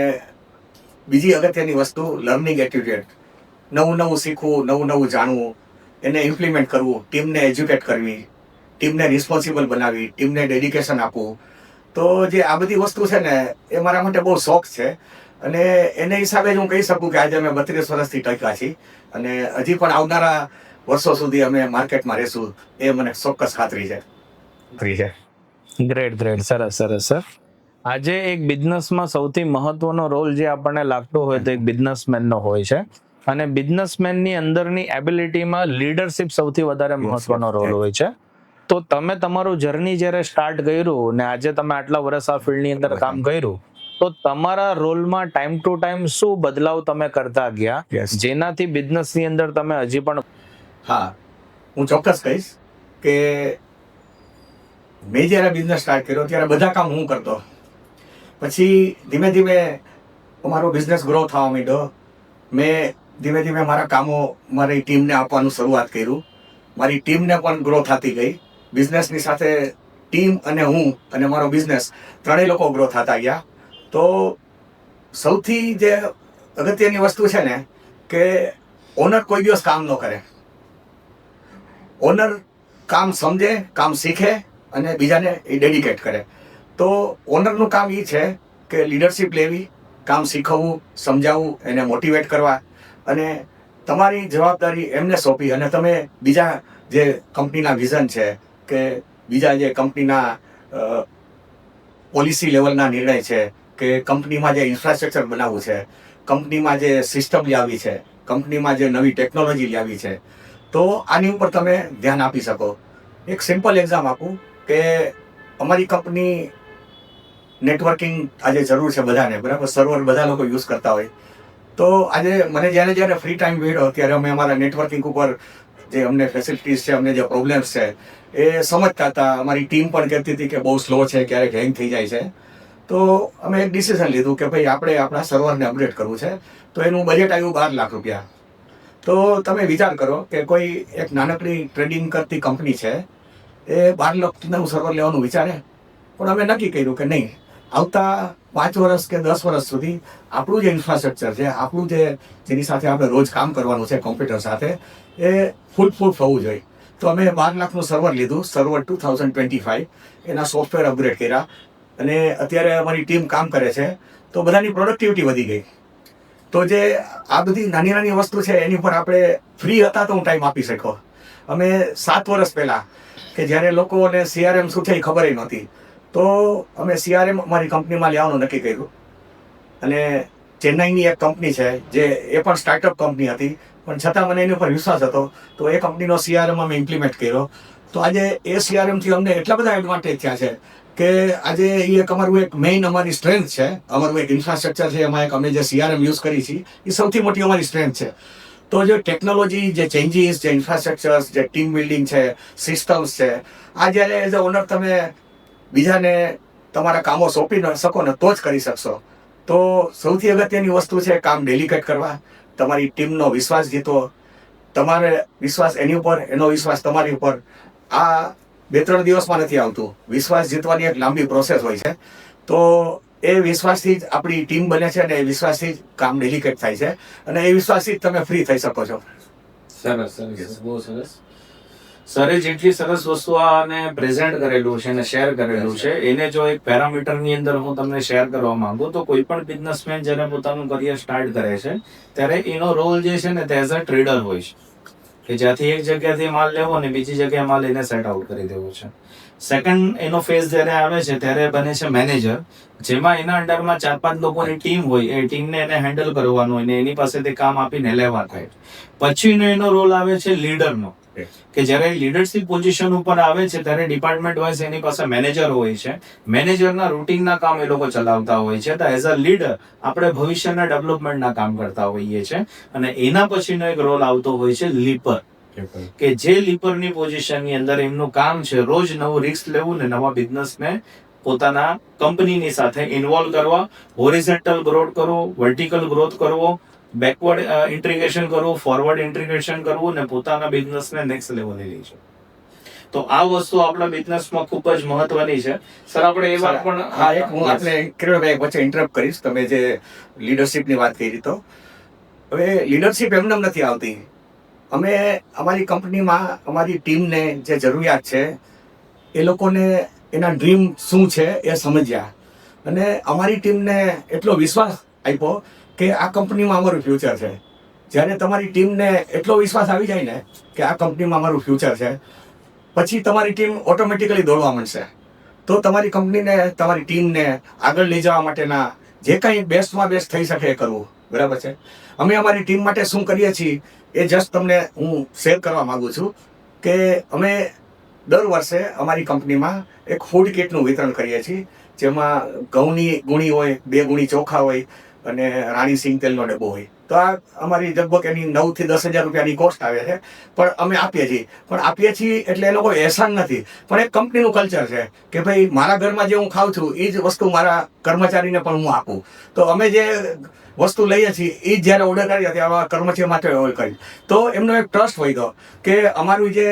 બીજી અગત્યની વસ્તુ લર્નિંગ એટીટ્યુડ, નવું નવું શીખવું, નવું નવું જાણવું, એને ઇમ્પ્લિમેન્ટ કરવું, ટીમને એજ્યુકેટ કરવી, ટીમને રિસ્પોન્સિબલ બનાવવી, ટીમને ડેડિકેશન આપવું. તો જે આ બધી વસ્તુ છે ને એ મારા માટે બહુ શોખ છે. અને એને હિસાબે જ હું કહી શકું કે આજે અમે 32 વર્ષથી ટક્યા છીએ અને હજી પણ આવનારા વર્ષો સુધી અમે માર્કેટમાં રહેશું, એ મને ચોક્કસ ખાતરી છે. ગ્રેટ સરસ સર. આજે એક બિઝનેસમાં સૌથી મહત્વનો રોલ જે આપણને લાગતો હોય તો એક બિઝનેસમેન નો હોય છે. અને બિઝનેસમેન ની અંદરની એબિલિટીમાં લીડરશિપ સૌથી વધારે મહત્વનો રોલ હોય છે. તો તમે તમારું જર્ની જ્યારે સ્ટાર્ટ કર્યું ને આજે તમે આટલા વર્ષ આ ફિલ્ડની અંદર કામ કર્યું, તો તમારા રોલમાં ટાઈમ ટુ ટાઈમ શું બદલાવ તમે કરતા ગયા જેનાથી બિઝનેસની અંદર તમે હજી પણ? હા, હું ચોક્કસ કહીશ કે મેં જ્યારે બિઝનેસ સ્ટાર્ટ કર્યો ત્યારે બધા કામ હું કરતો. પછી ધીમે ધીમે અમારો બિઝનેસ ગ્રો થવા માંડ્યો. મેં ધીમે ધીમે મારા કામો મારી ટીમને આપવાનું શરૂઆત કર્યું. મારી ટીમને પણ ગ્રો થતી ગઈ. બિઝનેસની સાથે ટીમ અને હું અને મારો બિઝનેસ ત્રણેય લોકો ગ્રો થતા ગયા. તો સૌથી જે અગત્યની વસ્તુ છે ને કે ઓનર કોઈ દિવસ કામ ન કરે. ઓનર કામ સમજે, કામ શીખે અને બીજાને એ ડેડિકેટ કરે. તો ઓનરનું કામ એ છે કે લીડરશિપ લેવી, કામ શીખવવું, સમજાવવું, એને મોટિવેટ કરવા અને તમારી જવાબદારી એમને સોંપી અને તમે બીજા જે કંપનીના વિઝન છે કે બીજા જે કંપનીના પોલિસી લેવલના નિર્ણય છે કે કંપનીમાં જે ઇન્ફ્રાસ્ટ્રક્ચર બનાવવું છે, કંપનીમાં જે સિસ્ટમ લાવવી છે, કંપનીમાં જે નવી ટેકનોલોજી લાવવી છે, તો આની ઉપર તમે ધ્યાન આપી શકો. એક સિમ્પલ એક્ઝામ આપું કે અમારી કંપની નેટવર્કિંગ આજે જરૂર છે બધાને, બરાબર? સર્વર બધા લોકો યુઝ કરતા હોય. તો આજે મને જ્યારે ફ્રી ટાઈમ મળ્યો ત્યારે અમે અમારા નેટવર્કિંગ ઉપર જે અમને ફેસિલિટીઝ છે, અમને જે પ્રોબ્લેમ્સ છે એ સમજતા હતા. અમારી ટીમ પણ કહેતી હતી કે બહુ સ્લો છે, ક્યારેક હેંગ થઈ જાય છે. તો અમે એક ડિસિઝન લીધું કે ભાઈ આપણે આપણા સર્વરને અપગ્રેડ કરવું છે. તો એનું બજેટ આવ્યું 12 લાખ રૂપિયા. તો તમે વિચાર કરો કે કોઈ એક નાનકડી ટ્રેડિંગ કરતી કંપની છે, એ 12 લાખનું સર્વર લેવાનું વિચારે. પણ અમે નક્કી કર્યું કે નહીં, આવતા 5 વર્ષ કે 10 વર્ષ સુધી આપણું જે ઇન્ફ્રાસ્ટ્રક્ચર છે, આપણું જેની સાથે આપણે રોજ કામ કરવાનું છે કોમ્પ્યુટર સાથે, એ ફૂલ થવું જોઈએ. તો અમે 12 લાખનું સર્વર લીધું, સર્વર 2025. એના સોફ્ટવેર અપગ્રેડ કર્યા અને અત્યારે અમારી ટીમ કામ કરે છે. તો બધાની પ્રોડક્ટિવિટી વધી ગઈ. તો જે આ બધી નાની નાની વસ્તુ છે એની પર આપણે ફ્રી હતા તો હું ટાઈમ આપી શક્યો. અમે 7 વર્ષ પહેલાં કે જ્યારે લોકોને CRM શું છે એ ખબર નહોતી, તો અમે CRM અમારી કંપનીમાં લેવાનું નક્કી કર્યું. અને ચેન્નાઈની એક કંપની છે જે એ પણ સ્ટાર્ટઅપ કંપની હતી, પણ છતાં મને એની ઉપર વિશ્વાસ હતો. તો એ કંપનીનો CRM અમે ઇમ્પ્લિમેન્ટ કર્યો. તો આજે એ CRMથી અમને એટલા બધા એડવાન્ટેજ થયા છે કે આજે એ એક અમારું એક મેઇન અમારી સ્ટ્રેન્થ છે. અમારું એક ઇન્ફ્રાસ્ટ્રક્ચર છે, એમાં એક અમે જે CRM યુઝ કરી છીએ એ સૌથી મોટી અમારી સ્ટ્રેન્થ છે. તો જે ટેકનોલોજી, જે ચેન્જીસ, જે ઇન્ફ્રાસ્ટ્રક્ચર્સ, જે ટીમ બિલ્ડિંગ છે, સિસ્ટમ્સ છે, આ જ્યારે એઝ અ ઓનર તમે બીજાને તમારા કામો સોંપી ન શકો ને તો જ કરી શકશો. તો સૌથી અગત્યની વસ્તુ છે કામ ડેલિકેટ કરવા, તમારી ટીમનો વિશ્વાસ જીતવો, તમારે વિશ્વાસ એની ઉપર, એનો વિશ્વાસ તમારી ઉપર. આ 2-3 દિવસમાં નથી આવતું. વિશ્વાસ જીતવાની એક લાંબી પ્રોસેસ હોય છે. તો એ વિશ્વાસથી જ આપણી ટીમ બને છે અને એ વિશ્વાસથી જ કામ ડેલિકેટ થાય છે અને એ વિશ્વાસથી જ તમે ફ્રી થઈ શકો છો. સરસ, બહુ સરસ. સરે જેટલી સરસ વસ્તુ આને પ્રેઝન્ટ કરેલું છે અને શેર કરેલું છે, એને જો એક પેરામીટરની અંદર હું તમને શેર કરવા માંગુ તો કોઈ પણ બિઝનેસમેન જ્યારે પોતાનું કરિયર સ્ટાર્ટ કરે છે ત્યારે એનો રોલ જે છે ને તે એઝ અ ટ્રેડર હોય છે કે જ્યાંથી એક જગ્યાથી માલ લેવો ને બીજી જગ્યાએ માલ એને સેટ આઉટ કરી દેવો છે. સેકન્ડ એનો ફેઝ જ્યારે આવે છે ત્યારે બને છે મેનેજર, જેમાં એના અંડરમાં 4-5 લોકોની ટીમ હોય, એ ટીમને એને હેન્ડલ કરવાનું હોય ને એની પાસેથી કામ આપીને લેવા થાય. પછીનો એનો રોલ આવે છે લીડરનો, કે જ્યારે લીડરશિપ પોઝિશન ઉપર આવે છે ત્યારે ડિપાર્ટમેન્ટ વાઇઝ એની પાસે મેનેજર હોય છે. મેનેજરના રૂટીનના કામ એ લોકો ચલાવતા હોય છે. તો એઝ અ લીડર આપણે ભવિષ્યના ડેવલપમેન્ટના કામ કરતા હોઈએ છીએ. અને એના પછીનો એક રોલ આવતો હોય છે લીપર, કે જે લીપરની પોઝિશનની અંદર એમનું કામ છે રોજ નવું રિસ્ક લેવું ને નવા બિઝનેસને પોતાના કંપનીની સાથે ઇન્વોલ્વ કરવા, હોરિઝોન્ટલ ગ્રોથ કરવો, વર્ટિકલ ગ્રોથ કરવો, બેકવર્ડ ઇન્ટિગ્રેશન કરવું, ફોરવર્ડ ઇન્ટિગ્રેશન કરવું ને પોતાના બિઝનેસને નેક્સ્ટ લેવલે લઈ જવું. તો આ વસ્તુ આપણા બિઝનેસમાં ખૂબ જ મહત્વની છે. સર આપણે એ વાત પણ હા, એક હું આપને કિરણભાઈ વચ્ચે ઇન્ટરપ્ટ કરીશ. તમે જે લીડરશિપની વાત કરી, તો હવે લીડરશિપ એમને નથી આવતી. અમે અમારી કંપનીમાં અમારી ટીમને જે જરૂરિયાત છે એ લોકોને એના ડ્રીમ શું છે એ સમજ્યા, અને અમારી ટીમને એટલો વિશ્વાસ આપ્યો કે આ કંપનીમાં અમારું ફ્યુચર છે. જ્યારે તમારી ટીમને એટલો વિશ્વાસ આવી જાય ને કે આ કંપનીમાં અમારું ફ્યુચર છે, પછી તમારી ટીમ ઓટોમેટિકલી દોડવા માંડશે. તો તમારી કંપનીને, તમારી ટીમને આગળ લઈ જવા માટેના જે કાંઈ બેસ્ટમાં બેસ્ટ થઈ શકે એ કરવું. બરાબર છે. અમે અમારી ટીમ માટે શું કરીએ છીએ એ જસ્ટ તમને હું શેર કરવા માંગુ છું કે અમે દર વર્ષે અમારી કંપનીમાં એક ફૂડ કિટનું વિતરણ કરીએ છીએ, જેમાં ઘઉંની ગુણી હોય, 2 ગુણી ચોખા હોય અને રાણી સિંગ તેલનો ડબ્બો હોય. તો આ અમારી લગભગ એની 9,000 થી 10,000 રૂપિયાની કોસ્ટ આવે છે, પણ અમે આપીએ છીએ. પણ આપીએ છીએ એટલે એ લોકો એહસાન નથી, પણ એક કંપનીનું કલ્ચર છે કે ભાઈ મારા ઘરમાં જે હું ખાઉં છું એ જ વસ્તુ મારા કર્મચારીને પણ હું આપું. તો અમે જે વસ્તુ લઈએ છીએ એ જ જ્યારે ઓર્ડર કરીએ ત્યારે કર્મચારી માટે ઓર્ડર કરી, તો એમનો એક ટ્રસ્ટ હોય તો કે અમારું જે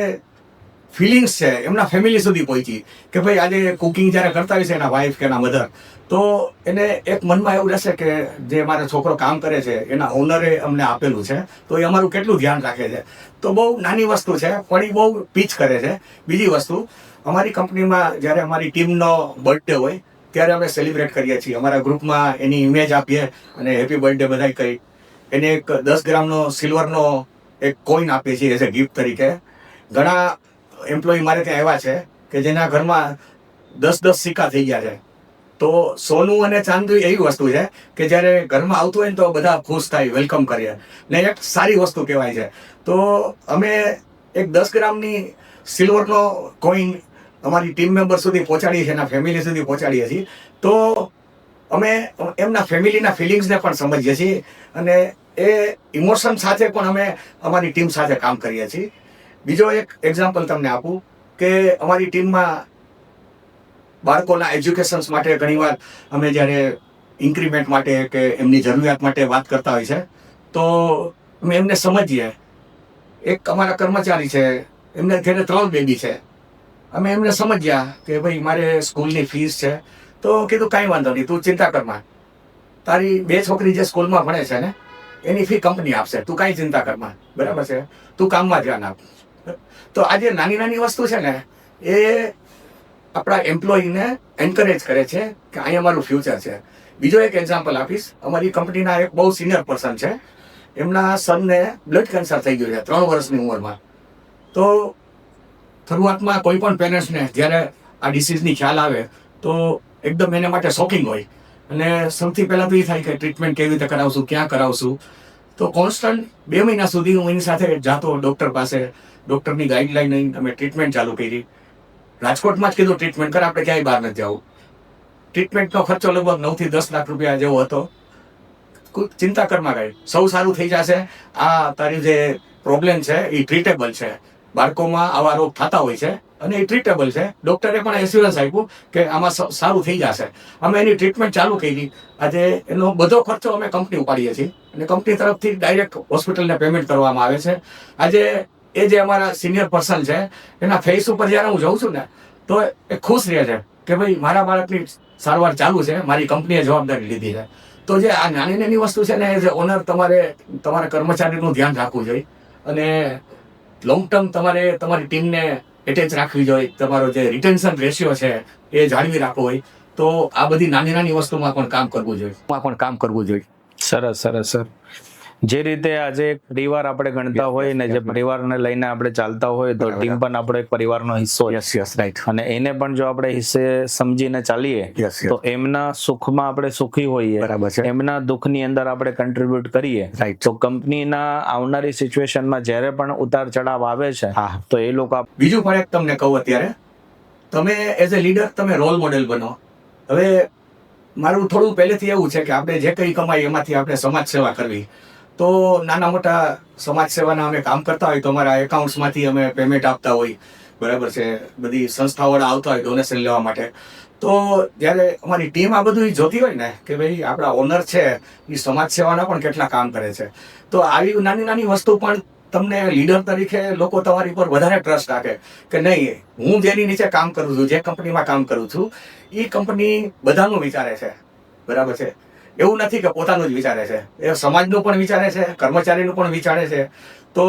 ફિલિંગ્સ છે એમના ફેમિલી સુધી પહોંચી, કે ભાઈ આજે કુકિંગ જ્યારે કરતા હોય છે એના વાઈફ કે એના મધર, તો એને એક મનમાં એવું રહેશે કે જે મારો છોકરો કામ કરે છે એના ઓનરે અમને આપેલું છે, તો એ અમારું કેટલું ધ્યાન રાખે છે. તો બહુ નાની વસ્તુ છે પણ એ બહુ પીચ કરે છે. બીજી વસ્તુ, અમારી કંપનીમાં જ્યારે અમારી ટીમનો બર્થડે હોય ત્યારે અમે સેલિબ્રેટ કરીએ છીએ. અમારા ગ્રુપમાં એની ઇમેજ આપીએ અને હેપી બર્થડે બધાય કહી, એને એક 10 ગ્રામનો સિલ્વરનો એક કોઈન આપીએ છીએ એઝ એ ગિફ્ટ તરીકે. ઘણા એમ્પ્લોય મારે ત્યાં એવા છે કે જેના ઘરમાં 10-10 સિક્કા થઈ ગયા છે. તો સોનું અને ચાંદી એવી વસ્તુ છે કે જ્યારે ઘરમાં આવતું હોય ને તો બધા ખુશ થાય, વેલકમ કરીએ, ને એક સારી વસ્તુ કહેવાય છે. તો અમે એક 10 ગ્રામની સિલ્વરનો કોઈન અમારી ટીમ મેમ્બર સુધી પહોંચાડીએ છીએ, એના ફેમિલી સુધી પહોંચાડીએ છીએ. તો અમે એમના ફેમિલીના ફિલિંગ્સને પણ સમજીએ છીએ અને એ ઇમોશન સાથે પણ અમે અમારી ટીમ સાથે કામ કરીએ છીએ. બીજો એક એક્ઝામ્પલ તમને આપું કે અમારી ટીમમાં બાળકોના એજ્યુકેશન્સ માટે ઘણીવાર અમે જ્યારે ઇન્ક્રીમેન્ટ માટે કે એમની જરૂરિયાત માટે વાત કરતા હોય છે, તો અમે એમને સમજીએ. એક અમારા કર્મચારી છે, એમને ઘરે 3 બેબી છે. અમે એમને સમજ્યા કે ભાઈ મારે સ્કૂલની ફીસ છે, તો કીધું કાંઈ વાંધો નહીં, તું ચિંતા કરમાં, તારી 2 છોકરી જે સ્કૂલમાં ભણે છે ને એની ફી કંપની આપશે, તું કાંઈ ચિંતા કરમાં. બરાબર છે, તું કામમાં ધ્યાન આપ. તો આ જે નાની નાની વસ્તુ છે ને એ આપણા એમ્પ્લોયીને એન્કરેજ કરે છે કે અહીંયા અમારું ફ્યુચર છે. બીજો એક એક્ઝામ્પલ આપીશ. અમારી કંપનીના એક બહુ સિનિયર પર્સન છે, એમના સનને બ્લડ કેન્સર થઈ ગયું છે 3 વર્ષની ઉંમરમાં. તો શરૂઆતમાં કોઈ પણ પેરેન્ટ્સને જ્યારે આ ડિસીઝની ખ્યાલ આવે તો એકદમ એના માટે શોકિંગ હોય, અને સૌથી પહેલાં તો એ થાય કે ટ્રીટમેન્ટ કેવી રીતે કરાવશું, ક્યાં કરાવશું. તો કોન્સ્ટન્ટ 2 મહિના સુધી હું એની સાથે જાતો ડૉક્ટર પાસે, ડૉક્ટરની ગાઈડલાઈન લઈને અમે ટ્રીટમેન્ટ ચાલુ કરી. રાજકોટમાં જ કીધું ટ્રીટમેન્ટ કર, આપણે ક્યાંય બહાર નથી જવું. ટ્રીટમેન્ટનો ખર્ચો લગભગ 9 થી 10 લાખ રૂપિયા જેવો હતો. ચિંતા કરમાં ગઈ, સૌ સારું થઈ જશે, આ તારી જે પ્રોબ્લેમ છે એ ટ્રીટેબલ છે. બાળકોમાં આવા રોગ થતા હોય છે અને એ ટ્રીટેબલ છે. ડૉક્ટરે પણ એશ્યોરન્સ આપ્યું કે આમાં સારું થઈ જશે. અમે એની ટ્રીટમેન્ટ ચાલુ કરી. આજે એનો બધો ખર્ચો અમે કંપની ઉપાડીએ છીએ અને કંપની તરફથી ડાયરેક્ટ હોસ્પિટલને પેમેન્ટ કરવામાં આવે છે. આજે એ જે અમારા સિનિયર પર્સન છે એના ફેસ ઉપર જ્યારે હું જોઉં છું ને તો એ ખુશ રહે છે કે ભાઈ મારા બાળકની સારવાર ચાલુ છે, મારી કંપનીએ જવાબદારી લીધી છે. તો જે આ નાની નાની વસ્તુ છે ને, એઝ એ ઓનર તમારે તમારા કર્મચારીનું ધ્યાન રાખવું જોઈએ અને લોંગ ટર્મ તમારે તમારી ટીમને એટેચ રાખવી જોઈએ. તમારો જે રિટેન્શન રેશિયો છે એ જાળવી રાખવો હોય. તો આ બધી નાની નાની વસ્તુમાં પણ કામ કરવું જોઈએ. સરસ સરસ સર. જે રીતે આજે એક પરિવાર આપણે ગણતા Yes, હોય yes, ને જે yes. પરિવારને લઈને આપણે ચાલતા હોય તો બરાબર. ટીમ પણ આપણો એક પરિવારનો હિસ્સો છે. Yes right. અને એને પણ જો આપણે હિસ્સે સમજીને ચાલીએ Yes, yes. તો એમના સુખમાં આપણે સુખી હોઈએ, બરાબર છે. એમના દુઃખની અંદર આપણે કન્ટ્રીબ્યુટ કરીએ Right. તો કંપનીના આવનારી સિચ્યુએશનમાં જ્યારે પણ ઉતાર ચઢાવ આવે છે હા. તો એ લોકો બીજું પણ એક તમને કહું, અત્યારે તમે એઝ એ લીડર તમે રોલ મોડેલ બનો. હવે મારું થોડું પહેલેથી એવું છે કે આપણે જે કંઈ કમાઈ એમાંથી આપણે સમાજ સેવા કરવી. તો નાના મોટા સમાજ સેવાના અમે કામ કરતા હોય તો અમારા એકાઉન્ટ્સમાંથી અમે પેમેન્ટ આપતા હોય, બરાબર છે, બધી સંસ્થાઓવાળા આવતા હોય ડોનેશન લેવા માટે. તો જ્યારે અમારી ટીમ આ બધું જોતી હોય ને કે ભાઈ આપણા ઓનર છે એ સમાજ સેવાના પણ કેટલા કામ કરે છે, તો આવી નાની નાની વસ્તુ પણ તમને લીડર તરીકે લોકો તમારી પર વધારે ટ્રસ્ટ રાખે કે નહીં, હું જેની નીચે કામ કરું છું, જે કંપનીમાં કામ કરું છું, એ કંપની બધાનું વિચારે છે, બરાબર છે. એવું નથી કે પોતાનું જ વિચારે છે, એ સમાજનું પણ વિચારે છે, કર્મચારીનું પણ વિચારે છે. તો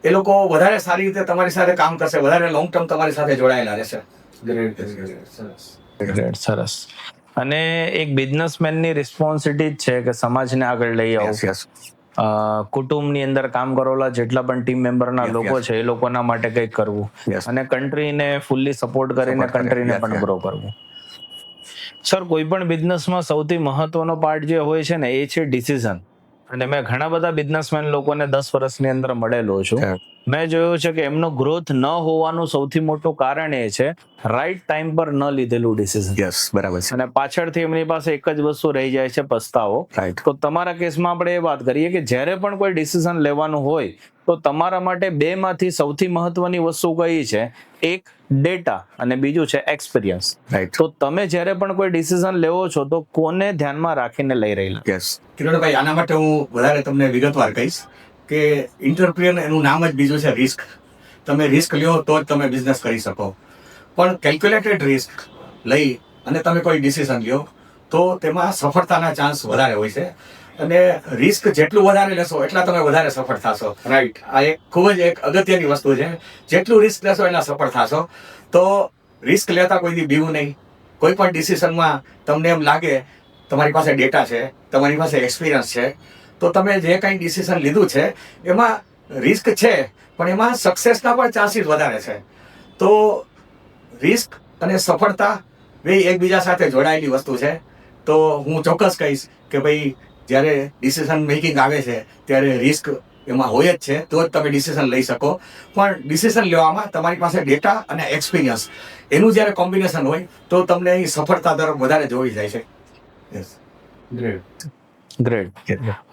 એ લોકો વધારે સારી રીતે તમારી સાથે કામ કરશે, વધારે લોંગ ટર્મ તમારી સાથે જોડાયેલા રહેશે. ગ્રેટ, સરસ. અને એક બિઝનેસમેનની રિસ્પોન્સિબિલિટી જ છે કે સમાજને આગળ લઈ Yes, આવું. yes. કુટુંબની અંદર કામ કરેલા જેટલા પણ ટીમ મેમ્બરના Yes, લોકો yes. છે એ લોકોના માટે કંઈક કરવું Yes. અને કન્ટ્રીને ફૂલ્લી સપોર્ટ કરીને Support કરે. કન્ટ્રીને Yes, પણ yes. ગ્રો કરવું. સર, કોઈ પણ બિઝનેસમાં સૌથી મહત્વનો પાર્ટ જે હોય છે ને એ છે ડિસિઝન. અને મેં ઘણા બધા બિઝનેસમેન લોકોને 10 વર્ષની અંદર મળેલો છું. Yeah. મેં જોયું છે કે એમનો ગ્રોથ ન હોવાનું સૌથી મોટું કારણ એ છે રાઈટ ટાઈમ પર ન લીધેલું ડિસિઝન. Yes, બરાબર છે. અને પાછળથી એમની પાસે એક જ વસ્તુ રહી જાય છે, પસ્તાવો. Right. તો તમારા કેસમાં આપણે એ વાત કરીએ કે જ્યારે પણ કોઈ ડિસિઝન લેવાનું હોય તો તમારા માટે બેમાંથી સૌથી મહત્વની વસ્તુ કઈ છે? એક ડેટા અને બીજું છે એક્સપિરિયન્સ. Right. તો તમે જ્યારે પણ કોઈ ડિસિઝન લેવો છો તો કોને ધ્યાનમાં રાખીને લઈ રહેલા? યસ કિરણભાઈ, આના માટે હું વધારે તમને વિગતવાર કહીશ કે ઇન્ટરપ્રિયર એનું નામ જ બીજું છે રિસ્ક. તમે રિસ્ક લ્યો તો જ તમે બિઝનેસ કરી શકો, પણ કેલ્ક્યુલેટેડ રિસ્ક લઈ અને તમે કોઈ ડિસિઝન લ્યો તો તેમાં સફળતાના ચાન્સ વધારે હોય છે. અને રિસ્ક જેટલું વધારે લેશો એટલા તમે વધારે સફળ થશો. રાઈટ. આ એક ખૂબ જ એક અગત્યની વસ્તુ છે. જેટલું રિસ્ક લેશો એટલા સફળ થશો. તો રિસ્ક લેતા કોઈ દી બીવું નહીં. કોઈ પણ ડિસિઝનમાં તમને એમ લાગે તમારી પાસે ડેટા છે, તમારી પાસે એક્સપિરિયન્સ છે, તો તમે જે કંઈ ડિસિઝન લીધું છે એમાં રિસ્ક છે પણ એમાં સક્સેસના પણ ચાન્સીસ વધારે છે. તો રિસ્ક અને સફળતા બે એકબીજા સાથે જોડાયેલી વસ્તુ છે. તો હું ચોક્કસ કહીશ કે ભાઈ જ્યારે ડિસિઝન મેકિંગ આવે છે ત્યારે રિસ્ક એમાં હોય જ છે, તો જ તમે ડિસિઝન લઈ શકો. પણ ડિસિઝન લેવામાં તમારી પાસે ડેટા અને એક્સપિરિયન્સ એનું જ્યારે કોમ્બિનેશન હોય તો તમને એ સફળતા તરફ વધારે જોઈ જાય છે. યસ. ગ્રેટ.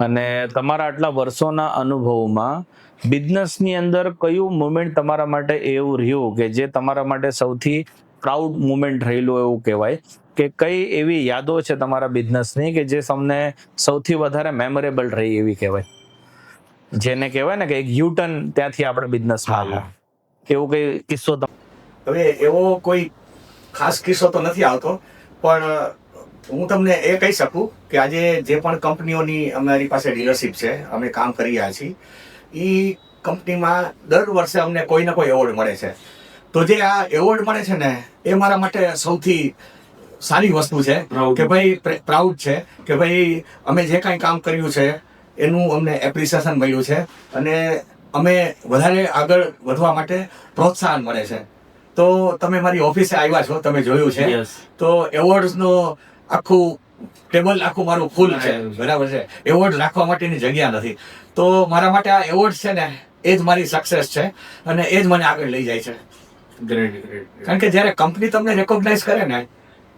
અને તમારા આટલા વર્ષોના અનુભવમાં બિઝનેસની અંદર કયું મુમેન્ટ તમારા માટે એવું રહ્યું કે જે તમારા માટે સૌથી પ્રાઉડ મુમેન્ટ રહેલું એવું કહેવાય કે કઈ એવી યાદો છે તમારા બિઝનેસની કે જે તમને સૌથી વધારે મેમોરેબલ રહી એવી કહેવાય, જેને કહેવાય ને કે એક યુટર્ન ત્યાંથી આપણે બિઝનેસમાં આવ્યો, એવું કઈ કિસ્સો? હવે એવો કોઈ ખાસ કિસ્સો તો નથી આવતો, પણ હું તમને એ કહી શકું કે આજે જે પણ કંપનીઓની અમારી પાસે ડીલરશીપ છે, અમે કામ કરી રહ્યા છીએ, એ કંપનીમાં દર વર્ષે અમને કોઈ ને કોઈ એવોર્ડ મળે છે. તો જે આ એવોર્ડ મળે છે ને એ મારા માટે સૌથી સારી વસ્તુ છે કે ભાઈ પ્રાઉડ છે કે ભાઈ અમે જે કાંઈ કામ કર્યું છે એનું અમને એપ્રિસિએશન મળ્યું છે અને અમે વધારે આગળ વધવા માટે પ્રોત્સાહન મળે છે. તો તમે મારી ઓફિસે આવ્યા છો, તમે જોયું છે, તો એવોર્ડ્સનો આખું ટેબલ આખું મારું ફૂલ છે, બરાબર છે. એવોર્ડ રાખવા માટેની જગ્યા નથી. તો મારા માટે આ એવોર્ડ છે ને એ જ મારી સક્સેસ છે અને એ જ મને આગળ લઈ જાય છે. કારણ કે જ્યારે કંપની તમને રેકોગ્નાઇઝ કરે ને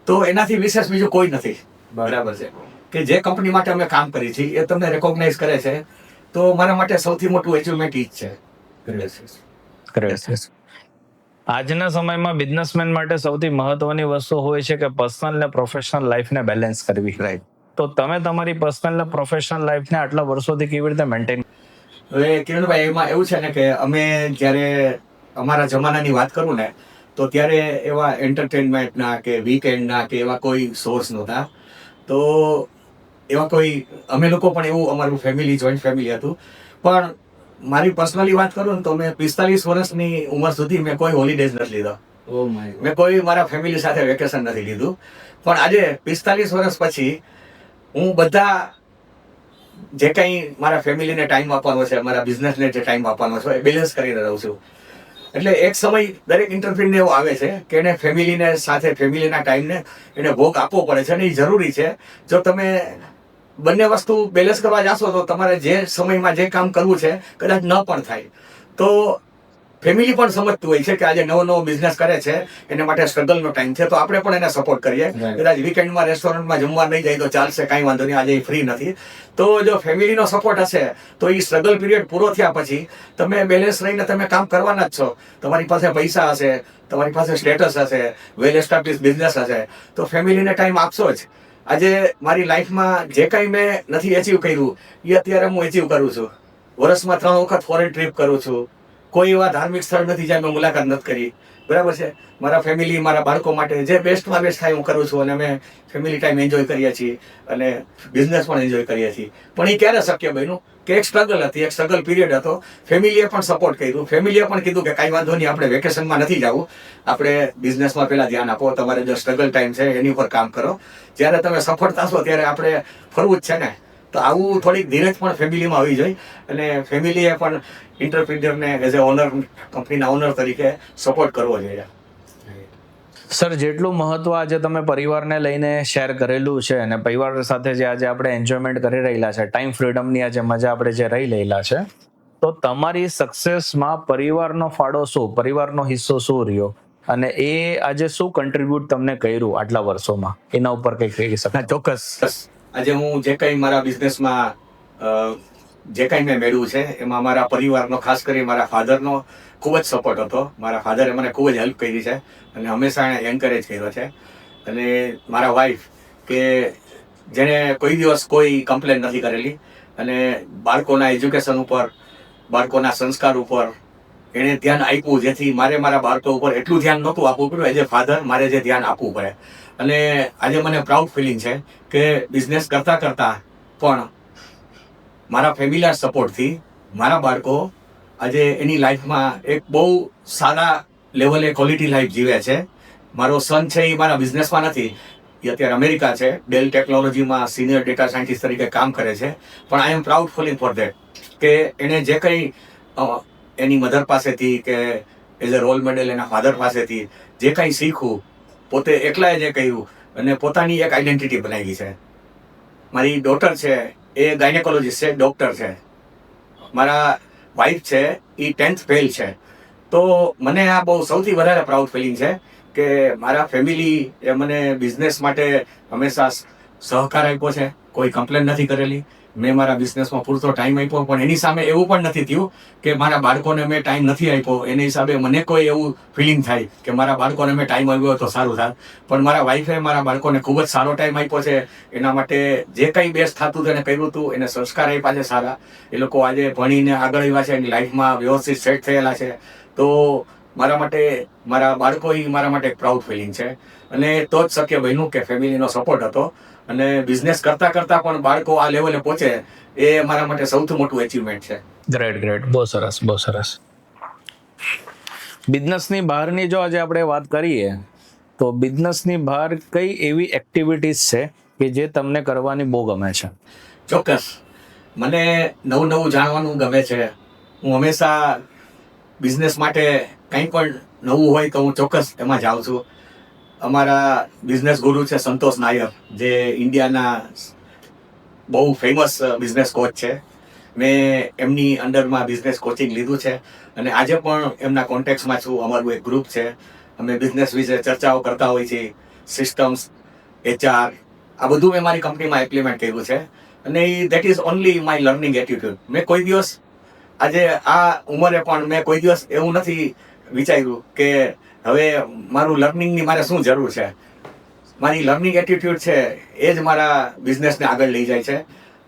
તો એનાથી વિશેષ બીજું કોઈ નથી, બરાબર છે. કે જે કંપની માટે અમે કામ કરી છીએ એ તમને રેકોગ્નાઇઝ કરે છે, તો મારા માટે સૌથી મોટું એચિવમેન્ટ ઈ જ છે. આજના સમયમાં બિઝનેસમેન માટે સૌથી મહત્વની વસ્તુ હોય છે કે પર્સનલ ને પ્રોફેશનલ લાઈફને બેલેન્સ કરવી. રાઈટ. તો તમે તમારી પર્સનલ ને પ્રોફેશનલ લાઈફને આટલા વર્ષોથી કેવી રીતે મેન્ટેન? હવે કિરણભાઈ, એમાં એવું છે ને કે અમે જ્યારે અમારા જમાનાની વાત કરું ને તો ત્યારે એવા એન્ટરટેનમેન્ટના કે વીકેન્ડના કે એવા કોઈ સોર્સ નહોતા. તો એવા કોઈ અમે લોકો પણ એવું અમારું ફેમિલી જોઈન્ટ ફેમિલી હતું. પણ મારી પર્સનલી વાત કરું ને તો મેં 45 વર્ષની ઉંમર સુધી મેં કોઈ હોલિડેઝ નથી લીધો. મેં કોઈ મારા ફેમિલી સાથે વેકેશન નથી લીધું. પણ આજે 45 વર્ષ પછી હું બધા જે કંઈ મારા ફેમિલીને ટાઈમ આપવાનો છે, મારા બિઝનેસને જે ટાઈમ આપવાનો છે એ બેલેન્સ કરીને રહું છું. એટલે એક સમય દરેક ઇન્ટરપ્રિનર એવો આવે છે કે એને ફેમિલીને સાથે ફેમિલીના ટાઈમને એને ભોગ આપવો પડે છે અને એ જરૂરી છે. જો તમે બંને વસ્તુ બેલેન્સ કરવા જાશો તો તમારે જે સમયમાં જે કામ કરવું છે કદાચ ન પણ થાય. તો ફેમિલી પણ સમજતું હોય છે કે આજે નવો બિઝનેસ કરે છે, એના માટે સ્ટ્રગલનો ટાઈમ છે, તો આપણે પણ એને સપોર્ટ કરીએ. કદાચ વીકેન્ડમાં રેસ્ટોરન્ટમાં જમવા નહીં જાય તો ચાલશે, કાંઈ વાંધો નહીં, આજે એ ફ્રી નથી. તો જો ફેમિલીનો સપોર્ટ હશે તો એ સ્ટ્રગલ પીરિયડ પૂરો થયા પછી તમે બેલેન્સ રહીને તમે કામ કરવાના જ છો. તમારી પાસે પૈસા હશે, તમારી પાસે સ્ટેટસ હશે, વેલ એસ્ટાબ્લિશ બિઝનેસ હશે, તો ફેમિલીને ટાઈમ આપશો જ. આજે મારી લાઈફમાં જે કંઈ મેં નથી એચીવ કર્યું એ અત્યારે હું એચીવ કરું છું. વર્ષમાં 3 વખત ફોરેન ટ્રીપ કરું છું. કોઈ એવા ધાર્મિક સ્થળ નથી જ્યાં મેં મુલાકાત નથી કરી. બરાબર છે. મારા ફેમિલી, મારા બાળકો માટે જે બેસ્ટમાં બેસ્ટ થાય હું કરું છું અને અમે ફેમિલી ટાઈમ એન્જોય કરીએ છીએ અને બિઝનેસ પણ એન્જોય કરીએ છીએ. પણ એ ક્યારે શક્ય બન્યું કે એક સ્ટ્રગલ હતી, એક સ્ટ્રગલ પીરિયડ હતો. ફેમિલીએ પણ સપોર્ટ કર્યું. ફેમિલીએ પણ કીધું કે કાંઈ વાંધો નહીં, આપણે વેકેશનમાં નથી જવું, આપણે બિઝનેસમાં પહેલાં ધ્યાન આપો, તમારે જો સ્ટ્રગલ ટાઈમ છે એની ઉપર કામ કરો. જ્યારે તમે સફળ થશો ત્યારે આપણે ફરવું જ છે ને. તો આવું થોડીક ધીરજ પણ ફેમિલીમાં આવી જોઈએ અને ફેમિલીએ પણ એન્ટરપ્રિન્યોરને એઝ એ ઓનર, કંપનીના ઓનર તરીકે સપોર્ટ કરવો જોઈએ. સર, જેટલું મહત્વ આજે તમે પરિવારને લઈને શેર કરેલું છે અને પરિવાર સાથે જે આજે આપણે એન્જોયમેન્ટ કરી રહેલા છે, ટાઈમ ફ્રીડમની આજે મજા આપણે જે રહી રહેલા છે, તો તમારી સક્સેસમાં પરિવારનો ફાળો શું, પરિવારનો હિસ્સો શું રહ્યો અને એ આજે શું કન્ટ્રીબ્યુટ તમને કર્યું આટલા વર્ષોમાં, એના ઉપર કંઈક કહી શકો? ચોક્કસ. આજે હું જે કંઈ મારા બિઝનેસમાં જે કંઈ મેં મેળવ્યું છે એમાં મારા પરિવારનો, ખાસ કરી મારા ફાધરનો ખૂબ જ સપોર્ટ હતો. મારા ફાધરે મને ખૂબ જ હેલ્પ કરી છે અને હંમેશા એણે એન્કરેજ કર્યો છે. અને મારા વાઈફ કે જેણે કોઈ દિવસ કોઈ કમ્પ્લેન નથી કરેલી અને બાળકોના એજ્યુકેશન ઉપર, બાળકોના સંસ્કાર ઉપર એણે ધ્યાન આપ્યું, જેથી મારે મારા બાળકો ઉપર એટલું ધ્યાન નહોતું આપવું પડ્યું. એઝ એ ફાધર મારે જે ધ્યાન આપવું પડે. અને આજે મને પ્રાઉડ ફિલિંગ છે કે બિઝનેસ કરતાં કરતાં પણ મારા ફેમિલીના સપોર્ટથી મારા બાળકો આજે એની લાઈફમાં એક બહુ સારા લેવલે ક્વોલિટી લાઈફ જીવે છે. મારો સન છે એ મારા બિઝનેસમાં નથી, એ અત્યારે અમેરિકા છે, ડેલ ટેકનોલોજીમાં સિનિયર ડેટા સાયન્ટિસ્ટ તરીકે કામ કરે છે. પણ I am proud feeling for that કે એણે જે કંઈ એની મધર પાસેથી કે એઝ અ રોલ મોડેલ એના ફાધર પાસેથી જે કંઈ શીખવું, પોતે એકલાએ જે કહ્યું અને પોતાની એક આઈડેન્ટિટી બનાવી છે. મારી ડોટર છે એ ગાયનેકોલોજીસ્ટ છે, ડૉક્ટર છે. મારા વાઈફ છે એ 10th ફેલ છે. તો મને આ બહુ સૌથી વધારે પ્રાઉડ ફિલિંગ છે કે મારા ફેમિલી એ મને બિઝનેસ માટે હંમેશા સહકાર આપ્યો છે, કોઈ કમ્પ્લેન નથી કરેલી. મેં મારા બિઝનેસમાં પૂરતો ટાઈમ આપ્યો, પણ એની સામે એવું પણ નથી થયું કે મારા બાળકોને મેં ટાઈમ નથી આપ્યો. એની હિસાબે મને કોઈ એવું ફિલિંગ થાય કે મારા બાળકોને મેં ટાઈમ આપ્યો તો સારું થાય. પણ મારા વાઈફે મારા બાળકોને ખૂબ જ સારો ટાઈમ આપ્યો છે. એના માટે જે કંઈ બેસ્ટ થતું હતું એને કર્યું હતું, એને સંસ્કાર આપ્યા છે સારા. એ લોકો આજે ભણીને આગળ આવ્યા છે, એની લાઈફમાં વ્યવસ્થિત સેટ થયેલા છે. તો મારા માટે મારા બાળકો એ મારા માટે એક પ્રાઉડ ફિલિંગ છે. અને તો જ શક્ય બન્યું કે ફેમિલીનો સપોર્ટ હતો અને બિઝનેસ કરતાં કરતાં પણ બાળકો આ લેવલે પહોંચે એ મારા માટે સૌથી મોટું અચીવમેન્ટ છે. ગ્રેટ. બહુ સરસ, બહુ સરસ. બિઝનેસની બહારની જો આજે આપણે વાત કરીએ તો બિઝનેસની બહાર કઈ એવી એક્ટિવિટીઝ છે કે જે તમને કરવાની બહુ ગમે છે? ચોક્કસ. મને નવું જાણવાનું ગમે છે. હું હંમેશા બિઝનેસ માટે કંઈ પણ નવું હોય તો હું ચોક્કસ એમાં જાઉં છું. અમારા બિઝનેસ ગુરુ છે સંતોષ નાયર, જે ઇન્ડિયાના બહુ ફેમસ બિઝનેસ કોચ છે. મેં એમની અંડરમાં બિઝનેસ કોચિંગ લીધું છે અને આજે પણ એમના કોન્ટેક્ટમાં છું. અમારું એક ગ્રુપ છે, અમે બિઝનેસ વિશે ચર્ચાઓ કરતા હોઈએ છીએ. સિસ્ટમ્સ, HR, આ બધું મેં મારી કંપનીમાં ઇમ્પ્લિમેન્ટ કર્યું છે અને that is only my learning attitude. મેં કોઈ દિવસ આજે આ ઉંમરે પણ મેં કોઈ દિવસ એવું નથી વિચાર્યું કે હવે મારું લર્નિંગની મારે શું જરૂર છે. મારી લર્નિંગ એટીટ્યુડ છે એ જ મારા બિઝનેસને આગળ લઈ જાય છે.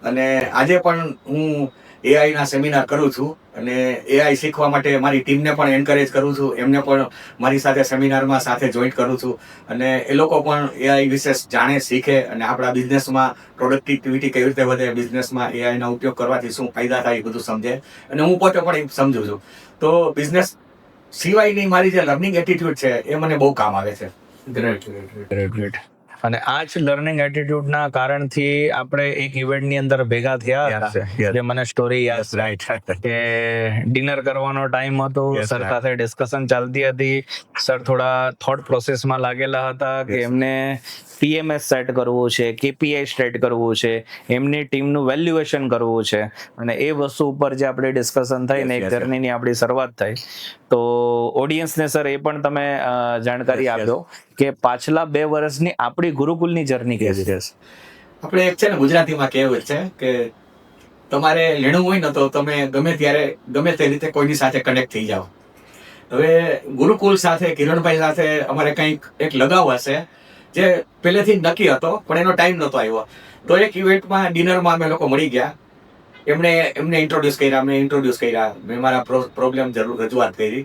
અને આજે પણ હું એઆઈના સેમિનાર કરું છું અને એઆઈ શીખવા માટે મારી ટીમને પણ એન્કરેજ કરું છું. એમને પણ મારી સાથે સેમિનારમાં સાથે જોઈન્ટ કરું છું અને એ લોકો પણ એઆઈ વિશે જાણે, શીખે અને આપણા બિઝનેસમાં પ્રોડક્ટિવિટી કેવી રીતે વધે, બિઝનેસમાં એઆઈના ઉપયોગ કરવાથી શું ફાયદા થાય એ બધું સમજે. અને હું પોતે પણ એ સમજું છું. તો બિઝનેસ સિવાયની મારી જે લર્નિંગ એટીટ્યુડ છે એ મને બહુ કામ આવે છે. ગ્રેટ. અને આ જ લર્નિંગ એટીટ્યુડના કારણથી આપણે એક ઇવેન્ટની અંદર ભેગા થયા હતા, જે મને સ્ટોરી યાદ છે. રાઈટ. કે ડિનર કરવાનો ટાઈમ હતો, Yes, સર right. સાથે ડિસ્કશન ચાલતી હતી. સર થોડા થોટ પ્રોસેસમાં લાગેલા હતા કે Yes. એમને પીએમએસ સેટ કરવું છે, કેપીઆઈ સેટ કરવું છે, એમની ટીમનું વેલ્યુએશન કરવું છે, અને એ વસ્તુ ઉપર જે આપણે ડિસ્કશન થઈ ને Yes, એક yes, જર્નીની આપણી શરૂઆત થઈ. તો ઓડિયન્સને સર એ પણ તમે જાણકારી Yes, yes. આપજો કે પાછલા 2 વર્ષની આપણી ગુરુકુલની જર્ની કેવી છે. આપણે એક છે ને ગુજરાતીમાં કહેવત છે કે તમારે લેણું હોય ને તો તમે ગમે ત્યારે ગમે તે રીતે કોઈની સાથે કનેક્ટ થઈ જાઓ. હવે ગુરુકુલ સાથે કિરણભાઈ સાથે અમારે કંઈક એક લગાવ હશે જે પહેલેથી જ નક્કી હતો, પણ એનો ટાઈમ નહોતો આવ્યો. તો એક ઇવેન્ટમાં ડિનરમાં અમે લોકો મળી ગયા. એમને ઇન્ટ્રોડ્યુસ કર્યા, મેં ઇન્ટ્રોડ્યુસ કર્યા, મેં મારા પ્રોબ્લેમ રજૂઆત કરી,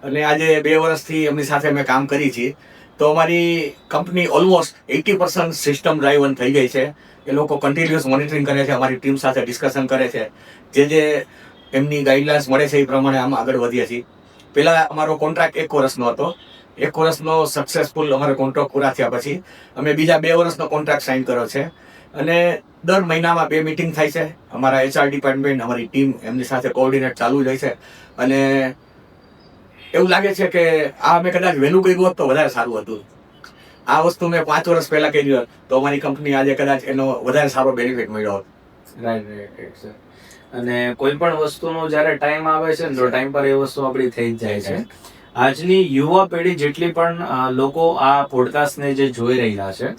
અને આજે 2 વર્ષથી એમની સાથે અમે કામ કરી છીએ. તો અમારી કંપની ઓલમોસ્ટ 80% સિસ્ટમ ડ્રાઈવન થઈ ગઈ છે. એ લોકો કન્ટિન્યુઅસ મોનિટરિંગ કરે છે, અમારી ટીમ સાથે ડિસ્કશન કરે છે, જે એમની ગાઈડલાઇન્સ મળે છે એ પ્રમાણે આમ આગળ વધીએ છીએ. પહેલાં અમારો કોન્ટ્રાક્ટ 1 વર્ષનો હતો. 1 વર્ષનો સક્સેસફુલ અમારો કોન્ટ્રાક્ટ પૂરા થયા પછી અમે બીજા 2 વર્ષનો કોન્ટ્રાક્ટ સાઇન કર્યો છે. અને દર મહિનામાં 2 મીટિંગ થાય છે. અમારા HR ડિપાર્ટમેન્ટ, અમારી ટીમ એમની સાથે કોઓર્ડિનેટ ચાલુ જ હોય છે. અને એવું લાગે છે કે આ મેં કદાચ વહેલું કર્યું હોત તો વધારે સારું હતું. આ વસ્તુ મેં 5 વર્ષ પહેલા કરી હોત તો અમારી કંપની આજે કદાચ એનો વધારે સારો બેનિફિટ મળ્યો હોત. Right sir. અને કોઈ પણ વસ્તુનો જ્યારે ટાઈમ આવે છે ને તો ટાઈમ પર એ વસ્તુ આપણી થઈ જ જાય છે. આજની યુવા પેઢી જેટલી પણ લોકો આ પોડકાસ્ટને જે જોઈ રહ્યા છે,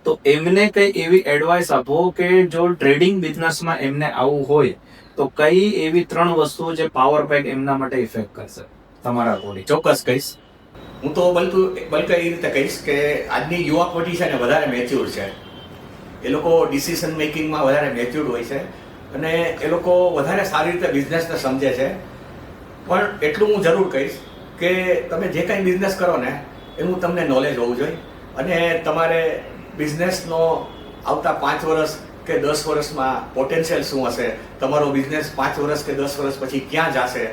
તો એમને કઈ એવી એડવાઇસ આપો કે જો ટ્રેડિંગ બિઝનેસમાં એમને આવવું હોય તો કઈ એવી 3 વસ્તુઓ જે પાવર પેક એમના માટે ઇફેક્ટ કરશે તમારા અકોર્ડિંગ? ચોક્કસ કહીશ. હું તો બલકે એ રીતે કહીશ કે આજની યુવા પેઢી છે ને વધારે મેચ્યોર છે. એ લોકો ડિસિઝન મેકિંગમાં વધારે મેચ્યોર હોય છે, અને એ લોકો વધારે સારી રીતે બિઝનેસને સમજે છે. પણ એટલું હું જરૂર કહીશ કે તમે જે કાંઈ બિઝનેસ કરો ને એનું તમને નોલેજ હોવું જોઈએ, અને તમારે બિઝનેસનો આવતા 5 વર્ષ કે 10 વર્ષમાં પોટેન્શિયલ શું હશે, તમારો બિઝનેસ 5 વર્ષ કે 10 વર્ષ પછી ક્યાં જશે,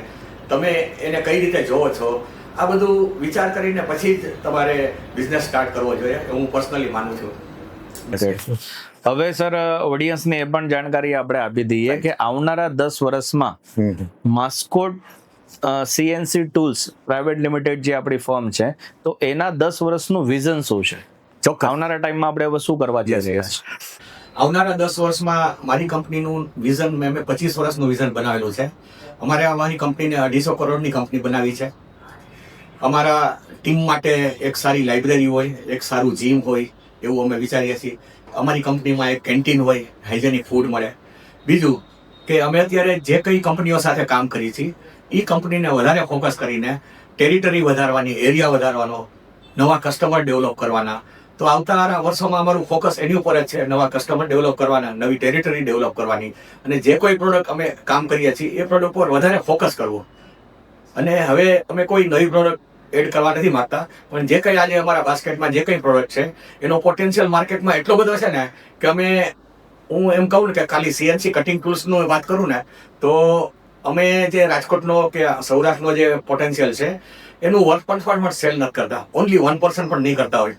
તમે એને કઈ રીતે જોવો છો, આ બધું વિચાર કરીને પછી જ તમારે બિઝનેસ સ્ટાર્ટ કરવો જોઈએ, હું પર્સનલી માનું છું. હવે સર ઓડિયન્સને એ પણ જાણકારી આપણે આપી દઈએ કે આવનારા 10 વર્ષમાં mascot CNC tools private limited જે આપણી ફર્મ છે, તો એના 10 વર્ષનું વિઝન શું છે? ચોક્કસ. આવનારા ટાઈમમાં આપણે હવે શું કરવા જઈ રહ્યા છીએ? આવનારા 10 વર્ષમાં મારી કંપનીનું વિઝન મેં 25 વર્ષનું વિઝન બનાવેલું છે. અમારી કંપનીને 250 કરોડની કંપની બનાવી છે. અમારા ટીમ માટે એક સારી લાઇબ્રેરી હોય, એક સારું જીમ હોય એવું અમે વિચારીએ છીએ. અમારી કંપનીમાં એક કેન્ટીન હોય, હાઇજેનિક ફૂડ મળે. બીજું કે અમે અત્યારે જે કઈ કંપનીઓ સાથે કામ કરી છીએ એ કંપનીને વધારે ફોકસ કરીને ટેરિટરી વધારવાની, એરિયા વધારવાનો, નવા કસ્ટમર ડેવલપ કરવાના. તો આવતા વર્ષોમાં અમારું ફોકસ એની ઉપર જ છે, નવા કસ્ટમર ડેવલપ કરવાના, નવી ટેરિટરી ડેવલપ કરવાની, અને જે કોઈ પ્રોડક્ટ અમે કામ કરીએ છીએ એ પ્રોડક્ટ પર વધારે ફોકસ કરવું. અને હવે અમે કોઈ નવી પ્રોડક્ટ એડ કરવા નથી માંગતા, પણ જે કંઈ આજે અમારા બાસ્કેટમાં જે કંઈ પ્રોડક્ટ છે એનો પોટેન્શિયલ માર્કેટમાં એટલો બધો છે ને કે હું એમ કહું ને કે ખાલી CNC કટિંગ ટૂલ્સનો વાત કરું ને તો અમે જે રાજકોટનો કે સૌરાષ્ટ્રનો જે પોટેન્શિયલ છે એનું 1% પણ સેલ નથી કરતા, ઓનલી 1% પણ નહીં કરતા હોય.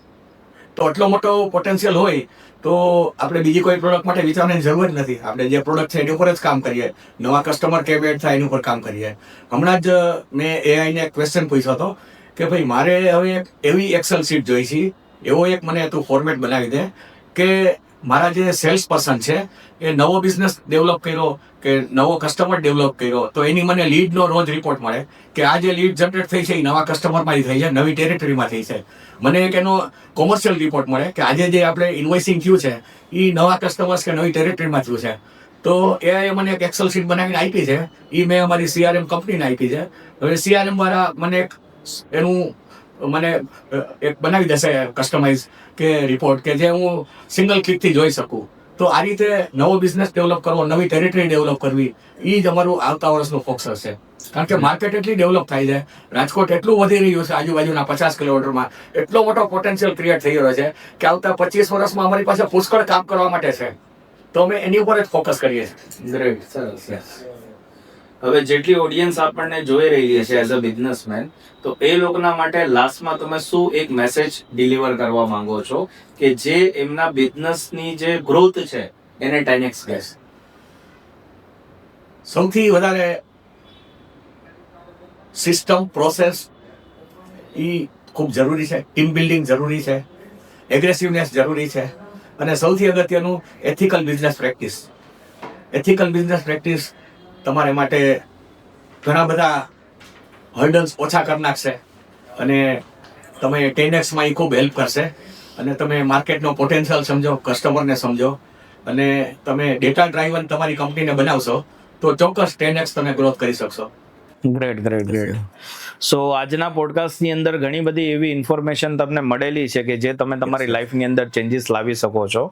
તો એટલો મોટો પોટેન્શિયલ હોય તો આપણે બીજી કોઈ પ્રોડક્ટ માટે વિચારવાની જરૂર જ નથી. આપણે જે પ્રોડક્ટ છે એની ઉપર જ કામ કરીએ, નવા કસ્ટમર કેમ એડ થાય એની ઉપર કામ કરીએ. હમણાં જ મેં AIને એક ક્વેશ્ચન પૂછ્યો હતો કે ભાઈ મારે હવે એવી એક્સેલ શીટ જોઈ છે, એવો એક મને તું ફોર્મેટ બનાવી દે કે મારા જે સેલ્સ પર્સન છે એ નવો બિઝનેસ ડેવલપ કર્યો કે નવો કસ્ટમર ડેવલપ કર્યો તો એની મને લીડનો રોજ રિપોર્ટ મળે કે આ જે લીડ જનરેટ થઈ છે એ નવા કસ્ટમરમાંથી થઈ છે, નવી ટેરિટરીમાં થઈ છે. મને એક એનો કોમર્શિયલ રિપોર્ટ મળે કે આજે જે આપણે ઇન્વોઇસિંગ થયું છે એ નવા કસ્ટમર્સ કે નવી ટેરિટરીમાં થયું છે. તો એ મને એક એક્સેલ શીટ બનાવીને આપી છે, એ મેં અમારી CRM કંપનીને આપી છે. હવે CRM વાળા મને એક બનાવી દેશે કસ્ટમાઇઝ કે રિપોર્ટ કે જે હું સિંગલ ક્લિકથી જોઈ શકું. તો આ રીતે નવો બિઝનેસ ડેવલપ કરવો, નવી ટેરિટરી ડેવલપ કરવી, એ જ અમારું આવતા વર્ષનું ફોકસ છે. કારણ કે માર્કેટ એટલી ડેવલપ થાય છે, રાજકોટ એટલું વધી રહ્યું છે, આજુબાજુના 50 કિલોમીટરમાં એટલો મોટો પોટેન્શિયલ ક્રિએટ થઈ રહ્યો છે કે આવતા 25 વર્ષમાં અમારી પાસે પુષ્કળ કામ કરવા માટે છે. તો અમે એની ઉપર જ ફોકસ કરીએ છીએ. ગ્રેટ, સરસ. હવે જેટલી ઓડિયન્સ આપણને જોઈ રહી છે એઝ અ બિઝનેસમેન, તો એ લોકોના માટે લાસ્ટમાં તમે શું એક મેસેજ ડિલિવર કરવા માંગો છો કે જે એમના બિઝનેસની જે ગ્રોથ છે એને 10x કરે? સૌથી વધારે સિસ્ટમ પ્રોસેસ એ ખૂબ જરૂરી છે, ટીમ બિલ્ડિંગ જરૂરી છે, એગ્રેસિવનેસ જરૂરી છે, અને સૌથી અગત્યનું ethical business practice. Ethical business practice તમારે માટે ઘણા બધા હર્ડલ્સ ઓછા કરી નાખશે અને તમે 10x માં એ ખૂબ હેલ્પ કરશે. અને તમે માર્કેટનો પોટેન્શિયલ સમજો, કસ્ટમરને સમજો, અને તમે ડેટા ડ્રાઈવન તમારી કંપનીને બનાવશો તો ચોક્કસ 10x તમે ગ્રોથ કરી શકશો. ગ્રેટ. સો આજના પોડકાસ્ટની અંદર ઘણી બધી એવી ઇન્ફોર્મેશન તમને મળેલી છે કે જે તમે તમારી લાઈફની અંદર ચેન્જીસ લાવી શકો છો.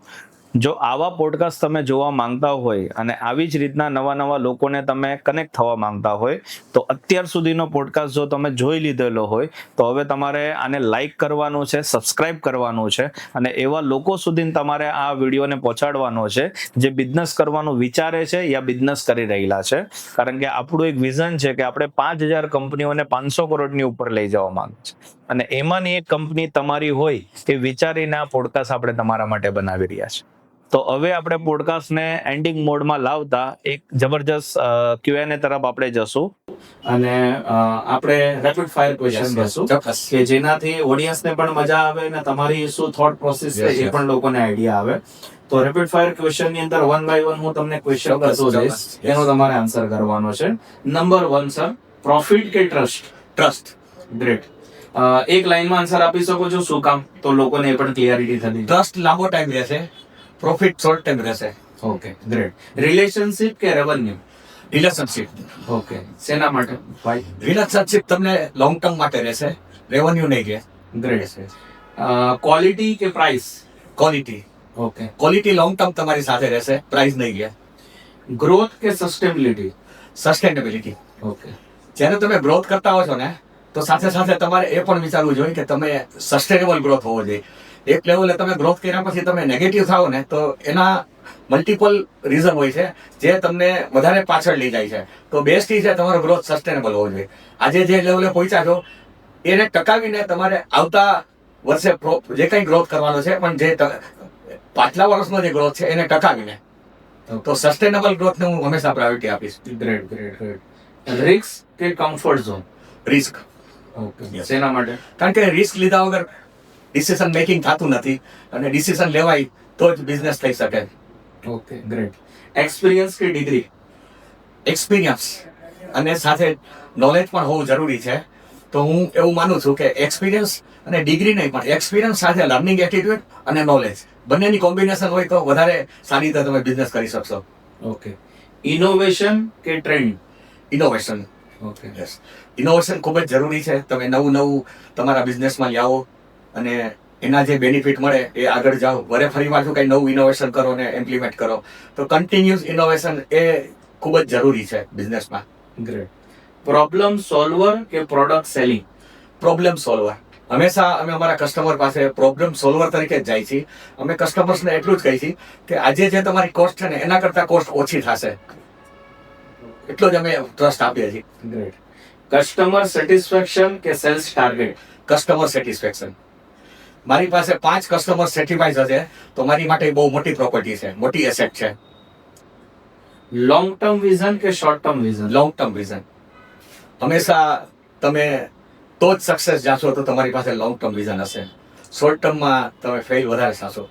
જો આવા પોડકાસ્ટ તમે જોવા માંગતા હોય અને આવી જ રીતના નવા લોકોને તમે કનેક્ટ થવા માંગતા હોય તો અત્યાર સુધીનો પોડકાસ્ટ જો તમે જોઈ લીધેલો હોય તો હવે તમારે આને લાઈક કરવાનું છે, સબસ્ક્રાઇબ કરવાનું છે, અને એવા લોકો સુધી તમારે આ વિડીયોને પહોંચાડવાનો છે જે બિઝનેસ કરવાનું વિચારે છે યા બિઝનેસ કરી રહેલા છે. કારણ કે આપણું એક વિઝન છે કે આપણે 5000 કંપનીઓને 500 કરોડની ઉપર લઈ જવા માંગે છે, અને એમાંની એક કંપની તમારી હોય એ વિચારીને આ પોડકાસ્ટ આપણે તમારા માટે બનાવી રહ્યા છે. તો હવે આપણે પોડકાસ્ટને એન્ડિંગ મોડમાં લાવતા એક જબરજસ્ત Q&A તરફ આપણે જશું અને આપણે રેપિડ ફાયર ક્વેશ્ચન કરશું ચોક્કસ. કે જેનાથી ઓડિયન્સને પણ મજા આવે અને તમારી શું થોટ પ્રોસેસ છે એ પણ લોકોને આઈડિયા આવે. તો રેપિડ ફાયર ક્વેશ્ચન ની અંદર 1 by 1 હું તમને ક્વેશ્ચન કરતો જઈશ, એનો તમારે આન્સર કરવાનો છે. નંબર 1 સર, પ્રોફિટ કે ટ્રસ્ટ? ટ્રસ્ટ. ગ્રેટ. એક લાઈનમાં આન્સર આપી શકો છો, શું કામ? તો લોકોને એ પણ ક્લિયરિટી થતી. ટ્રસ્ટ લાંબો ટાઈમ રહેશે, પ્રોફિટ શોર્ટ ટાઈમ રહેશે. Okay, great. રિલેશનશિપ કે રેવન્યુ? રિલેશનશિપ. ઓકે, શેના માટે? ભાઈ. રિલેશનશિપ તમને લોંગ ટર્મ માટે રહેશે, રેવન્યુ નહીં રહે. ગ્રેટ છે. ક્વોલિટી કે price? Quality. Okay. Quality long term તમારી સાથે રહેશે, પ્રાઇસ નહીં રહે. ગ્રોથ કે સસ્ટેનેબિલિટી? સસ્ટેનેબિલિટી. ઓકે. જ્યારે તમે ગ્રોથ કરતા હો છો ને તો સાથે સાથે તમારે એ પણ વિચારવું જોઈએ કે તમે સસ્ટેનેબલ ગ્રોથ હોવો જોઈએ. એક લેવલે તમે ગ્રોથ કર્યા પછી તમે નેગેટિવ થાઓ ને તો એના મલ્ટિપલ રીઝન હોય છે જે તમને વધારે પાછળ લઈ જાય છે. તો બેસ્ટ છે તમારો ગ્રોથ સસ્ટેનેબલ હોવો જોઈએ. આજે જે લેવલે પહોંચ્યા છો એને ટકાવીને તમારે આવતા વર્ષે જે કંઈ ગ્રોથ કરવાનો છે, પણ જે પાછલા વર્ષનો જે ગ્રોથ છે એને ટકાવીને, તો સસ્ટેનેબલ ગ્રોથને હું હંમેશા પ્રાયોરિટી આપીશ. ગ્રેટ. રિસ્ક કે કમ્ફર્ટ ઝોન? રિસ્ક. ઓકે. શેના માટે? કારણ કે રિસ્ક લીધા વગર ડિસિઝન મેકિંગ થતું નથી, અને ડિસિઝન લેવાય તો જ બિઝનેસ થઈ શકે. Okay, great. એક્સપિરિયન્સ કે ડિગ્રી? એક્સપિરિયન્સ અને સાથે નોલેજ પણ હોવું જરૂરી છે. તો હું એવું માનું છું કે એક્સપિરિયન્સ અને ડિગ્રી નહીં, પણ એક્સપિરિયન્સ સાથે લર્નિંગ એટીટ્યુડ અને નોલેજ બંનેની કોમ્બિનેશન હોય તો વધારે સારી રીતે તમે બિઝનેસ કરી શકશો. ઓકે. ઇનોવેશન કે trend? Innovation. Okay. Yes, innovation ખૂબ જ જરૂરી છે. તમે નવું તમારા બિઝનેસમાં લાવો અને એના જે બેનિફિટ મળે એ આગળ જાઓ. વરે ફરી પાછું કંઈ નવું ઇનોવેશન કરો ને ઇમ્પ્લિમેન્ટ કરો. તો કન્ટિન્યુઅસ ઇનોવેશન એ ખૂબ જ જરૂરી છે બિઝનેસમાં. ગ્રેટ. પ્રોબ્લેમ સોલ્વર કે પ્રોડક્ટ સેલિંગ? Problem solver. હંમેશા અમે અમારા કસ્ટમર પાસે પ્રોબ્લેમ સોલ્વર તરીકે જ જાય છીએ. અમે કસ્ટમર્સને એટલું જ કહીએ છીએ કે આજે જે તમારી કોસ્ટ છે ને એના કરતાં કોસ્ટ ઓછી થશે, એટલો જ અમે ટ્રસ્ટ આપીએ છીએ. ગ્રેટ. કસ્ટમર સેટિસ્ફેક્શન કે સેલ્સ ટાર્ગેટ? Customer satisfaction. મારી પાસે 5 કસ્ટમર સેટિસ્ફાઈડ હશે તો મારી માટે બહુ મોટી પ્રોપર્ટી છે, મોટી એસેટ છે. લોંગ ટર્મ વિઝન કે short term vision? Long term vision. હંમેશા તમે તો જ સક્સેસ જાશો તો તમારી પાસે લોંગ ટર્મ વિઝન હશે. શોર્ટ ટર્મમાં તમે ફેલ વધારે થશો.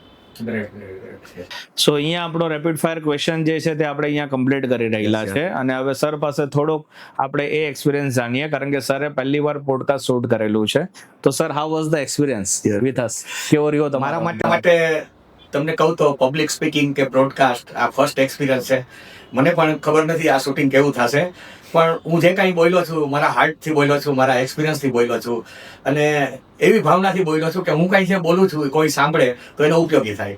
સો અહીંયા આપણો રેપિડ ફાયર ક્વેશ્ચન જે છે તે આપણે અહીંયા કમ્પ્લીટ કરી રહેલા છે, અને હવે સર પાસે થોડોક આપણે એ એક્સપિરિયન્સ જાણીએ, કારણ કે સરે પહેલી વાર પોડકાસ્ટ શૂટ કરેલું છે. તો sir, how was the experience with us? કેવો રહ્યો તમારા માટે? તમને કહું તો પબ્લિક સ્પીકિંગ કે બ્રોડકાસ્ટ આ ફર્સ્ટ એક્સપિરિયન્સ છે. મને પણ ખબર નથી આ શૂટિંગ કેવું થશે, પણ હું જે કાંઈ બોલ્યો છું મારા હાર્ટથી બોલ્યો છું, મારા એક્સપિરિયન્સથી બોલ્યો છું, અને એવી ભાવનાથી બોલ્યો છું કે હું કાંઈ જે બોલું છું કોઈ સાંભળે તો એનો ઉપયોગી થાય.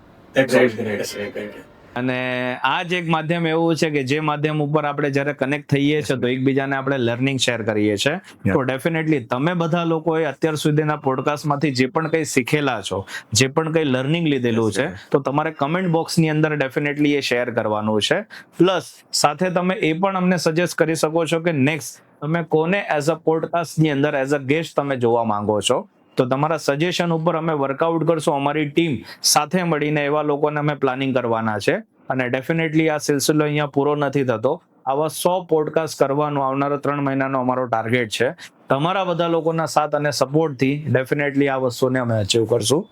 અને આ જ એક માધ્યમ એવું છે કે જે માધ્યમ ઉપર આપણે જ્યારે કનેક્ટ થઈએ છીએ તો એકબીજાને આપણે લર્નિંગ શેર કરીએ છીએ. તો ડેફિનેટલી તમે બધા લોકોએ અત્યાર સુધીના પોડકાસ્ટમાંથી જે પણ કંઈ શીખેલા છો, જે પણ કંઈ લર્નિંગ લીધેલું છે, તો તમારે કમેન્ટ બોક્સની અંદર ડેફિનેટલી એ શેર કરવાનું છે. પ્લસ સાથે તમે એ પણ અમને સજેસ્ટ કરી શકો છો કે નેક્સ્ટ તમે કોને એઝ અ પોડકાસ્ટની અંદર એઝ અ ગેસ્ટ તમે જોવા માંગો છો. તો તમારા સજેશન ઉપર અમે વર્કઆઉટ કરશું. અમારી ટીમ સાથે મળીને એવા લોકોને અમે પ્લાનિંગ કરવાના છે. અને ડેફિનેટલી આ સિલસિલો અહીંયા પૂરો નથી થતો. આવા 100 પોડકાસ્ટ કરવાનો આવનારો 3 મહિનાનો અમારો ટાર્ગેટ છે. તમારા બધા લોકોના સાથ અને સપોર્ટથી ડેફિનેટલી આ વસ્તુને અમે અચીવ કરશું.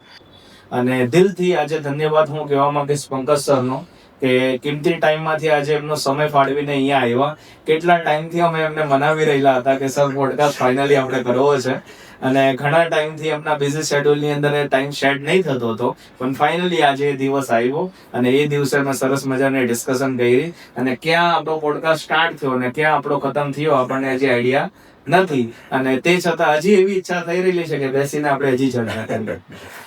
અને દિલથી આજે ધન્યવાદ હું કહેવા માંગીશ પંકજ સરનો કે કિંમતી ટાઈમમાંથી આજે એમનો સમય ફાળવીને અહીંયા આવ્યા. કેટલા ટાઈમથી અમે એમને મનાવી રહેલા હતા કે સર પોડકાસ્ટ ફાઇનલી આપણે કરવો છે, અને ઘણા ટાઈમથી એમના બિઝી શેડ્યુલની અંદર એ ટાઈમ શેડ નહીં થતો હતો, પણ ફાઇનલી આજે એ દિવસ આવ્યો અને એ દિવસે અમે સરસ મજાની ડિસ્કશન કરી. અને ક્યાં આપણો પોડકાસ્ટ સ્ટાર્ટ થયો અને ક્યાં આપણો ખતમ થયો આપણને હજી આઈડિયા નથી, અને તે છતાં હજી એવી ઈચ્છા થઈ રહેલી છે કે બેસીને આપણે હજી ચર્ચા કરીએ.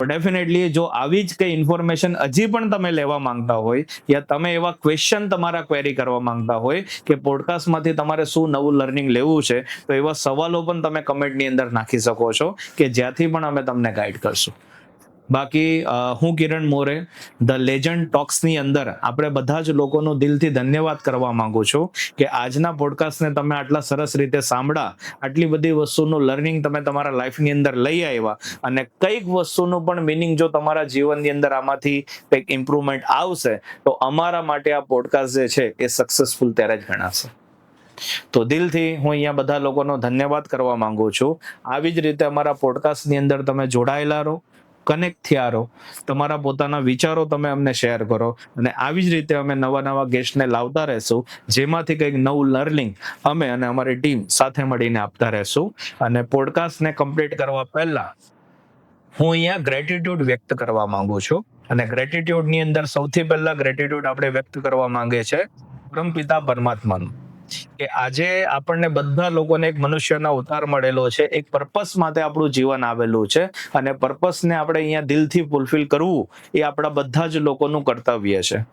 ડેફિનેટલી જો આવી જ કઈ ઇન્ફોર્મેશન હજી પણ તમે લેવા માંગતા હોય, યા તમે એવા ક્વેશ્ચન તમારા ક્વેરી કરવા માંગતા હોય કે પોડકાસ્ટમાંથી તમારે શું નવું લર્નિંગ લેવું છે, તો એવા સવાલો પણ તમે કમેન્ટની અંદર નાખી શકો છો કે જ્યાંથી પણ અમે તમને ગાઈડ કરશું. બાકી હું કિરણ મોરે ધ લેજન્ડ ટોક્સની અંદર આપણે બધા જ લોકોનો દિલથી ધન્યવાદ કરવા માંગુ છું કે આજના પોડકાસ્ટને તમે આટલા સરસ રીતે સાંભળ્યા, આટલી બધી વસ્તુનું લર્નિંગ તમે તમારા લાઈફની અંદર લઈ આવ્યા, અને કંઈક વસ્તુનું પણ મિનિંગ જો તમારા જીવનની અંદર આમાંથી કંઈક ઇમ્પ્રુવમેન્ટ આવશે તો અમારા માટે આ પોડકાસ્ટ જે છે એ સક્સેસફુલ ત્યારે જ ગણાશે. તો દિલથી હું અહીંયા બધા લોકોનો ધન્યવાદ કરવા માંગુ છું. આવી જ રીતે અમારા પોડકાસ્ટની અંદર તમે જોડાયેલા રહો, કનેક્ટ થયા રહો, તમારા પોતાના વિચારો તમે અમને શેર કરો, અને આવી જ રીતે અમે નવા નવા ગેસ્ટને લાવતા રહેશું જેમાંથી કંઈક નવું લર્નિંગ અમે અને અમારી ટીમ સાથે મળીને આપતા રહેશું. અને પોડકાસ્ટને કમ્પ્લીટ કરવા પહેલા હું અહીંયા ગ્રેટિટ્યુડ વ્યક્ત કરવા માંગુ છું. અને ગ્રેટિટ્યુડની અંદર સૌથી પહેલા ગ્રેટિટ્યુડ આપણે વ્યક્ત કરવા માંગે છે પરમપિતા પરમાત્માનું, કે આજે આપણને બધા લોકોને એક મનુષ્યના અવતાર મળેલો છે, એક પર્પસ માટે આપણું જીવન આવેલું છે, અને પર્પસને આપણે અહીંયા દિલથી ફૂલફિલ કરવું એ આપણા બધા જ લોકોનું કર્તવ્ય છે.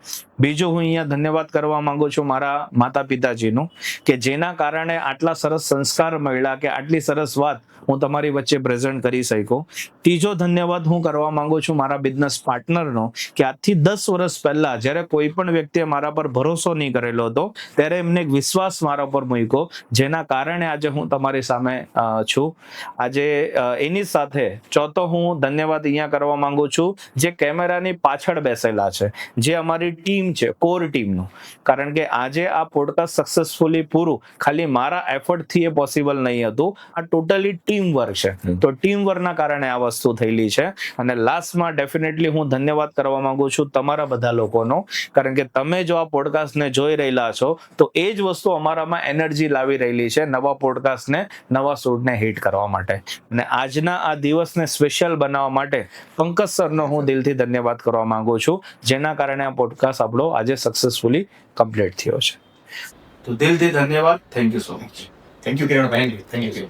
બીજું હું અહીંયા ધન્યવાદ કરવા માંગુ છું મારા માતા પિતાજીનું, કે જેના કારણે આટલા સરસ સંસ્કાર મળ્યા, કે આટલી સરસ વાત હું તમારી વચ્ચે પ્રેઝન્ટ કરી શક્યો. ત્રીજો ધન્યવાદ હું કરવા માંગુ છું મારા બિઝનેસ પાર્ટનરનો, કે આજથી 10 વર્ષ પહેલા જ્યારે કોઈ પણ વ્યક્તિએ મારા પર ભરોસો નહીં કરેલો હતો, ત્યારે એમને એક વિશ્વાસ મારા પર મૂક્યો, જેના કારણે આજે હું તમારી સામે છું. આજે એની સાથે ચોથો હું ધન્યવાદ અહીંયા કરવા માંગુ છું જે કેમેરાની પાછળ બેસેલા છે, જે અમારી ટીમ છે, કોર ટીમનું. કારણ કે આજે આ પોડકાસ્ટ સક્સેસફુલી પૂરું ખાલી મારા એફર્ટથી એ પોસિબલ નહીં હતું, આ ટોટલી ટીમ વર્ક છે. તો ટીમ વર્કના કારણે આ વસ્તુ થયેલી છે. અને લાસ્ટમાં ડેફિનેટલી હું ધન્યવાદ કરવા માંગુ છું તમારા બધા લોકોનો, કારણ કે તમે જો આ પોડકાસ્ટને જોઈ રહેલા છો તો એ જ વસ્તુ અમારામાં એનર્જી લાવી રહેલી છે નવા પોડકાસ્ટને, નવા શૂટને હિટ કરવા માટે. અને આજના આ દિવસને સ્પેશિયલ બનાવવા માટે પંકજ સરનો હું દિલથી ધન્યવાદ કરવા માંગુ છું, જેના કારણે આ પોડકાસ્ટ આપણો આજે સક્સેસફુલી કમ્પ્લીટ થયો છે. તો દિલથી ધન્યવાદ. Thank you so much. Thank you Kiranbhai. Thank you.